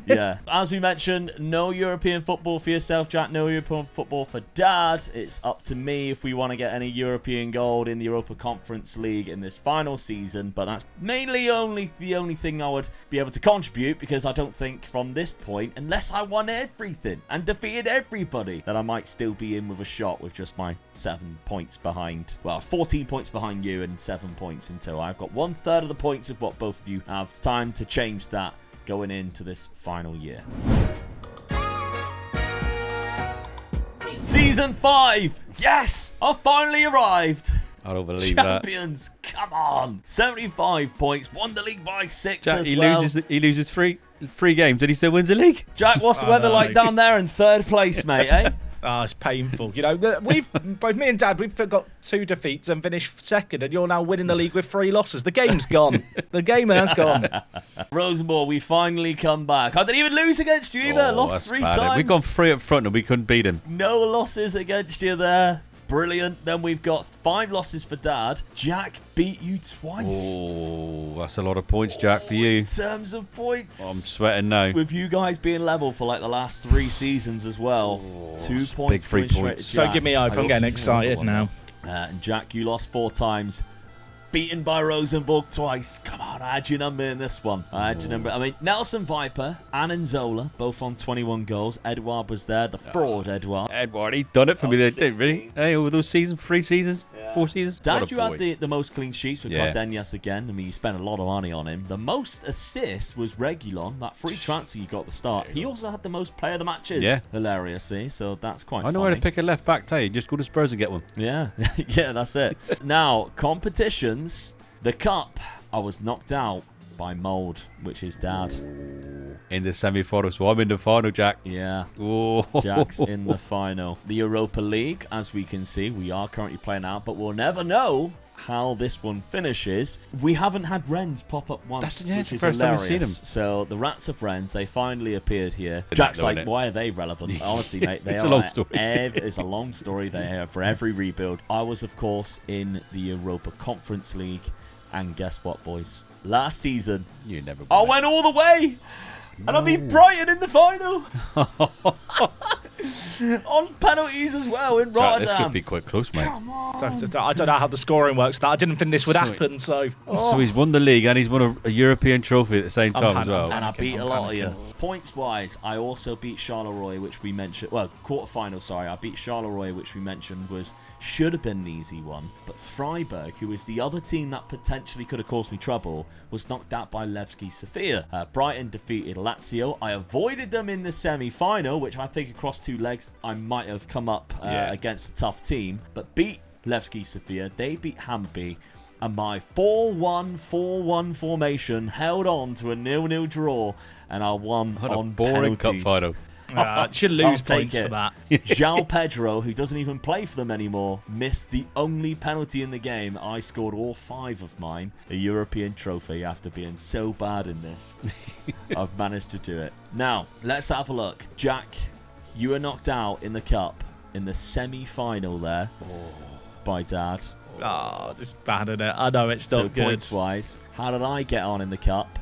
Yeah. As we mentioned, no European football for yourself, Jack. No European football for Dad. It's up to me if we want to get any European gold in the Europa Conference League in this final season. But that's mainly the only thing I would be able to contribute, because I don't think from this point, unless I won everything and defeated everybody, that I might still be in with a shot with just my 7 points behind. Well, 14 points behind you and 7 points until I've got 1/3 of the points of what both of you have. It's time to change that going into this final year. Season 5! Yes! I've finally arrived! I don't believe Champions, come on! 75 points, won the league by 6 Jack, as he well. loses three games, and he still wins the league. Jack, what's the weather like down there in 3rd place, mate, eh? Oh, it's painful. You know, both me and Dad, we've got 2 defeats and finished 2nd, and you're now winning the league with 3 losses. The game's gone. The game has gone. Rosenborg, we finally come back. I didn't even lose against you either. Lost 3 times. We've gone 3 up front and we couldn't beat him. No losses against you there. Brilliant. Then we've got 5 losses for Dad. Jack beat you twice. Oh, that's a lot of points, Jack, for you. In terms of points. I'm sweating now. With you guys being level for like the last 3 seasons as well. 2 points. Big 3 points. Don't give me hope. I'm getting excited now. And Jack, you lost 4 times. Beaten by Rosenborg twice. Come on, I had your number in this one. I had your number. I mean, Nelson Viper and Nzola, both on 21 goals. Edouard was there, the fraud Edouard. Edouard, he done it for me, didn't really? Hey, over those seasons, 3 seasons, 4 seasons. Dad, you had the most clean sheets with Cardenas again. I mean, you spent a lot of money on him. The most assists was Reguilon, that free transfer you got at the start. He also had the most player of the matches. Yeah. Hilariously, so that's quite funny. I know where to pick a left back, tell you. Just go to Spurs and get one. Yeah, yeah, that's it. Now, competitions. The cup, I was knocked out by Mould, which is Dad. In the semi-final, so I'm in the final, Jack. Yeah, oh. Jack's in the final. The Europa League, as we can see, we are currently playing out, but we'll never know how this one finishes. We haven't had Wrens pop up once, which is first hilarious. time we've seen them. So the Rats of Wrens, they finally appeared here. Jack's like, why are they relevant? Honestly, mate, they it's are. A long story. It's a long story. They're here for every rebuild. I was, of course, in the Europa Conference League, and guess what, boys? Last season, you never. I went all the way, and I beat Brighton in the final. On penalties as well in Rotterdam. This could be quite close, mate. Come on. So, I don't know how the scoring works. I didn't think this would happen. So he's won the league and he's won a European trophy at the same time as well. And I beat a lot of you. Points-wise, I also beat Charleroi, which we mentioned. Well, quarterfinal, sorry. I beat Charleroi, which we mentioned should have been an easy one. But Freiburg, who was the other team that potentially could have caused me trouble, was knocked out by Levski Sofia. Brighton defeated Lazio. I avoided them in the semi-final, which I think across 2 legs I might have come up against a tough team, but beat Levski Sofia. They beat Hammarby, and my 4-1-4-1 formation held on to a 0-0 draw, and I won on boring penalties. cup final. Should lose points for that. João Pedro, who doesn't even play for them anymore, missed the only penalty in the game. I scored all 5 of mine. A European trophy after being so bad in this. I've managed to do it. Now, let's have a look. Jack, you were knocked out in the cup in the semi-final there. by Dad. Oh, this is bad, isn't it? I know it's not good. So points-wise, how did I get on in the cup?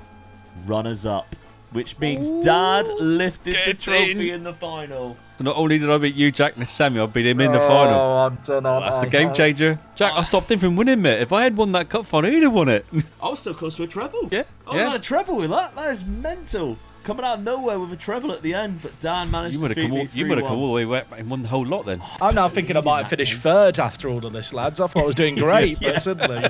Runners-up, which means Dad lifted the trophy in the final. So not only did I beat you, Jack, in the semi, I beat him in the final. Oh, I'm done on. That's the game changer. Jack, I stopped him from winning, mate. If I had won that cup final, he'd have won it. I was so close to a treble. Yeah. I had a treble with that. That is mental. Coming out of nowhere with a treble at the end, but Dan managed to beat me 3-1. You would have come all the way back and won the whole lot then. I'm now thinking I might have finished third after all of this, lads. I thought I was doing great, but suddenly...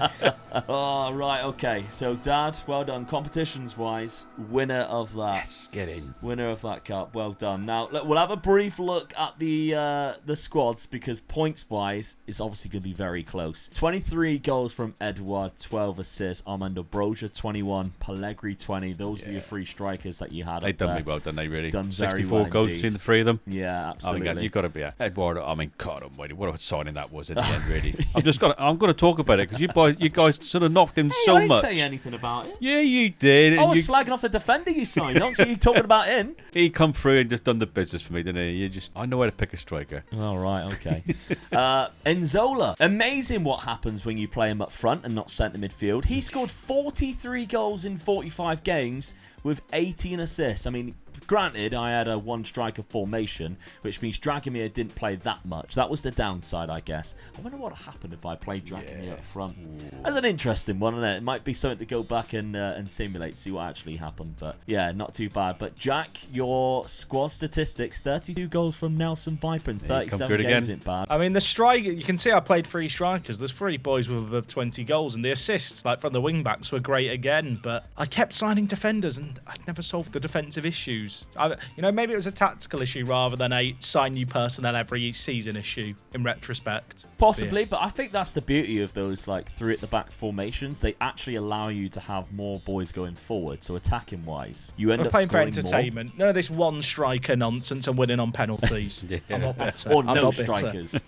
Oh, right, okay. So, Dad, well done. Competitions-wise, winner of that. Yes, get in. Winner of that cup. Well done. Now, we'll have a brief look at the squads because points-wise, it's obviously going to be very close. 23 goals from Edouard, 12 assists. Armando Broja, 21. Pellegrini, 20. Those are your three strikers that you had. They've done me well, didn't they, really? Done 64 very well goals indeed. between the three of them. Yeah, absolutely. I mean, you've got to be Edward. I mean, God almighty, what a signing that was at the end, really. I'm going to talk about it because you guys sort of knocked him so I didn't much. say anything about it. Yeah, you did. I was slagging off the defender you signed. Not you talking about him. He come through and just done the business for me, didn't he? I know where to pick a striker. All right, okay. Enzola. Amazing what happens when you play him up front and not centre midfield. He scored 43 goals in 45 games with 18 assists. I mean, granted, I had a one-striker formation, which means Dragomir didn't play that much. That was the downside, I guess. I wonder what would happen if I played Dragomir up front. That's an interesting one, isn't it? It might be something to go back and simulate, see what actually happened. But yeah, not too bad. But Jack, your squad statistics, 32 goals from Nelson Viper in 37 games isn't bad. I mean, the striker, you can see I played 3 strikers. There's 3 boys with above 20 goals, and the assists, like from the wing-backs, were great again. But I kept signing defenders, and I'd never solved the defensive issues. Maybe it was a tactical issue rather than a sign new personnel every season issue in retrospect. Possibly, but I think that's the beauty of those like 3 at the back formations. They actually allow you to have more boys going forward. So attacking wise, you end up playing for scoring entertainment. more. None of this one striker nonsense and winning on penalties. I'm not bitter. Or I'm no not bitter. strikers.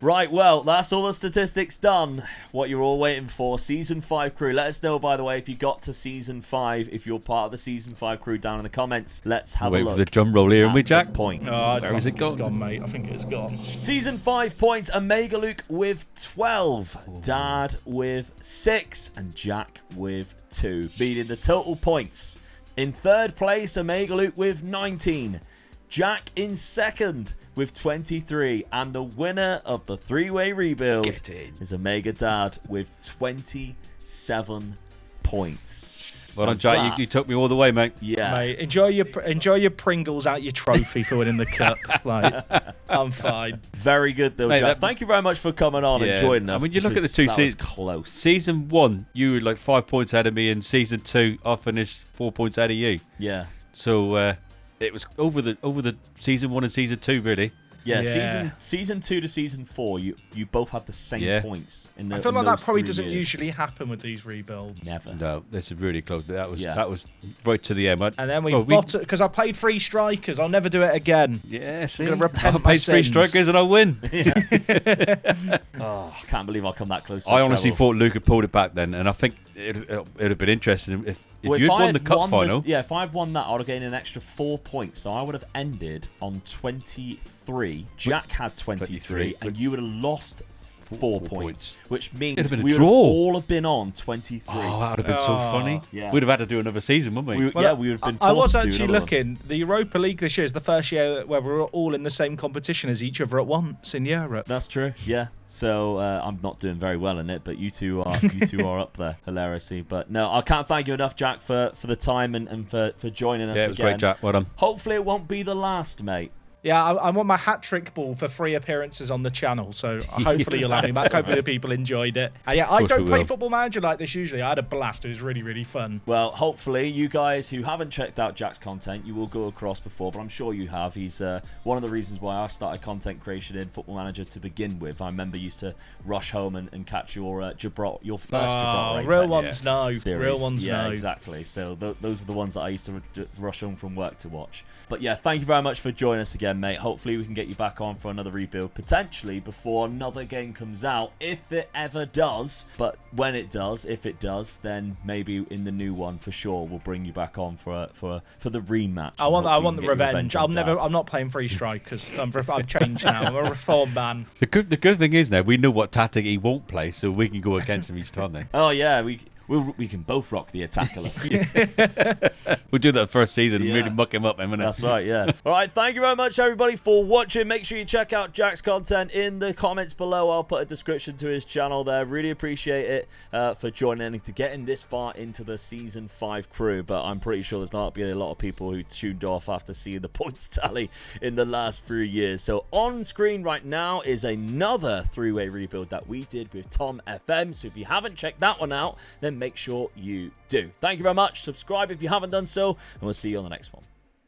Right, well, that's all the statistics done. What you're all waiting for, Season 5 crew. Let us know, by the way, if you got to Season 5, if you're part of the Season 5 crew down in the comments. Let's have a Wait look. for the drum roll here, and we, Jack? Points. Where is it gone? It's gone, mate. I think it's gone. Season 5 points, Omega Luke with 12, Dad with 6, and Jack with 2. Beating the total points. In third place, Omega Luke with 19. Jack in second with 23. And the winner of the 3-way rebuild is Omega Dad with 27 points. Well done, Jack. You took me all the way, mate. Yeah. Mate, enjoy your Pringles out your trophy for winning the cup. Like, I'm fine. Very good, though, Mate, Jack. Thank you very much for coming on and joining us. I mean, you look at the two seasons. Close. Season 1, you were like 5 points ahead of me, and Season 2, I finished 4 points ahead of you. Yeah. So it was over the Season 1 and Season 2, really. Yeah, season 2 to Season 4, you both had the same points. I feel like that probably doesn't usually happen with these rebuilds. Never. No, this is really close. That was right to the end. And then because I played 3 strikers. I'll never do it again. Yeah, see? I'm gonna repent I played 3 strikers and I win. Oh, I can't believe I'll come that close to I honestly thought Luke had pulled it back then, and I think it would have been interesting if you had won the cup final. If I had won that, I would have gained an extra 4 points. So I would have ended on 23. Jack had 23, and you would have lost 4 points, which means we would all have been on 23. Oh, that would have been so funny. Yeah. We'd have had to do another season, wouldn't we? We would have been forced I was to do actually another looking. The Europa League this year is the first year where we're all in the same competition as each other at once in Europe. That's true. Yeah. So I'm not doing very well in it, but you two are up there hilariously. But no, I can't thank you enough, Jack, for the time and for joining us. Yeah, it was again. great, Jack. Well done. Hopefully, it won't be the last, mate. Yeah, I want my hat-trick ball for 3 appearances on the channel, so hopefully you'll have me back. Hopefully the people enjoyed it. I don't play Football Manager like this usually. I had a blast. It was really, really fun. Well, hopefully you guys who haven't checked out Jack's content, you will go across before, but I'm sure you have. He's one of the reasons why I started content creation in Football Manager to begin with. I remember you used to rush home and catch your first Gibraltar real ones know. series. Real ones know. Yeah, exactly. So those are the ones that I used to rush home from work to watch. But yeah, thank you very much for joining us again. again, mate. Hopefully we can get you back on for another rebuild, potentially before another game comes out, if it ever does. But when it does, if it does, then maybe in the new one for sure we'll bring you back on for the rematch. I want the revenge. I'm not playing Free Strike because I'm changed now. I'm a reformed man. The good thing is now we know what tactic he won't play, so we can go against him each time then. Oh yeah, we can both rock the Attackerless. We'll do that first season and really muck him up, innit? That's right, yeah. All right, thank you very much, everybody, for watching. Make sure you check out Jack's content in the comments below. I'll put a description to his channel there. Really appreciate it for joining and to getting this far into the Season 5 crew, but I'm pretty sure there's not been a lot of people who tuned off after seeing the points tally in the last few years. So on screen right now is another three-way rebuild that we did with Tom FM. So if you haven't checked that one out, then make sure you do. Thank you very much. Subscribe if you haven't done so, and we'll see you on the next one.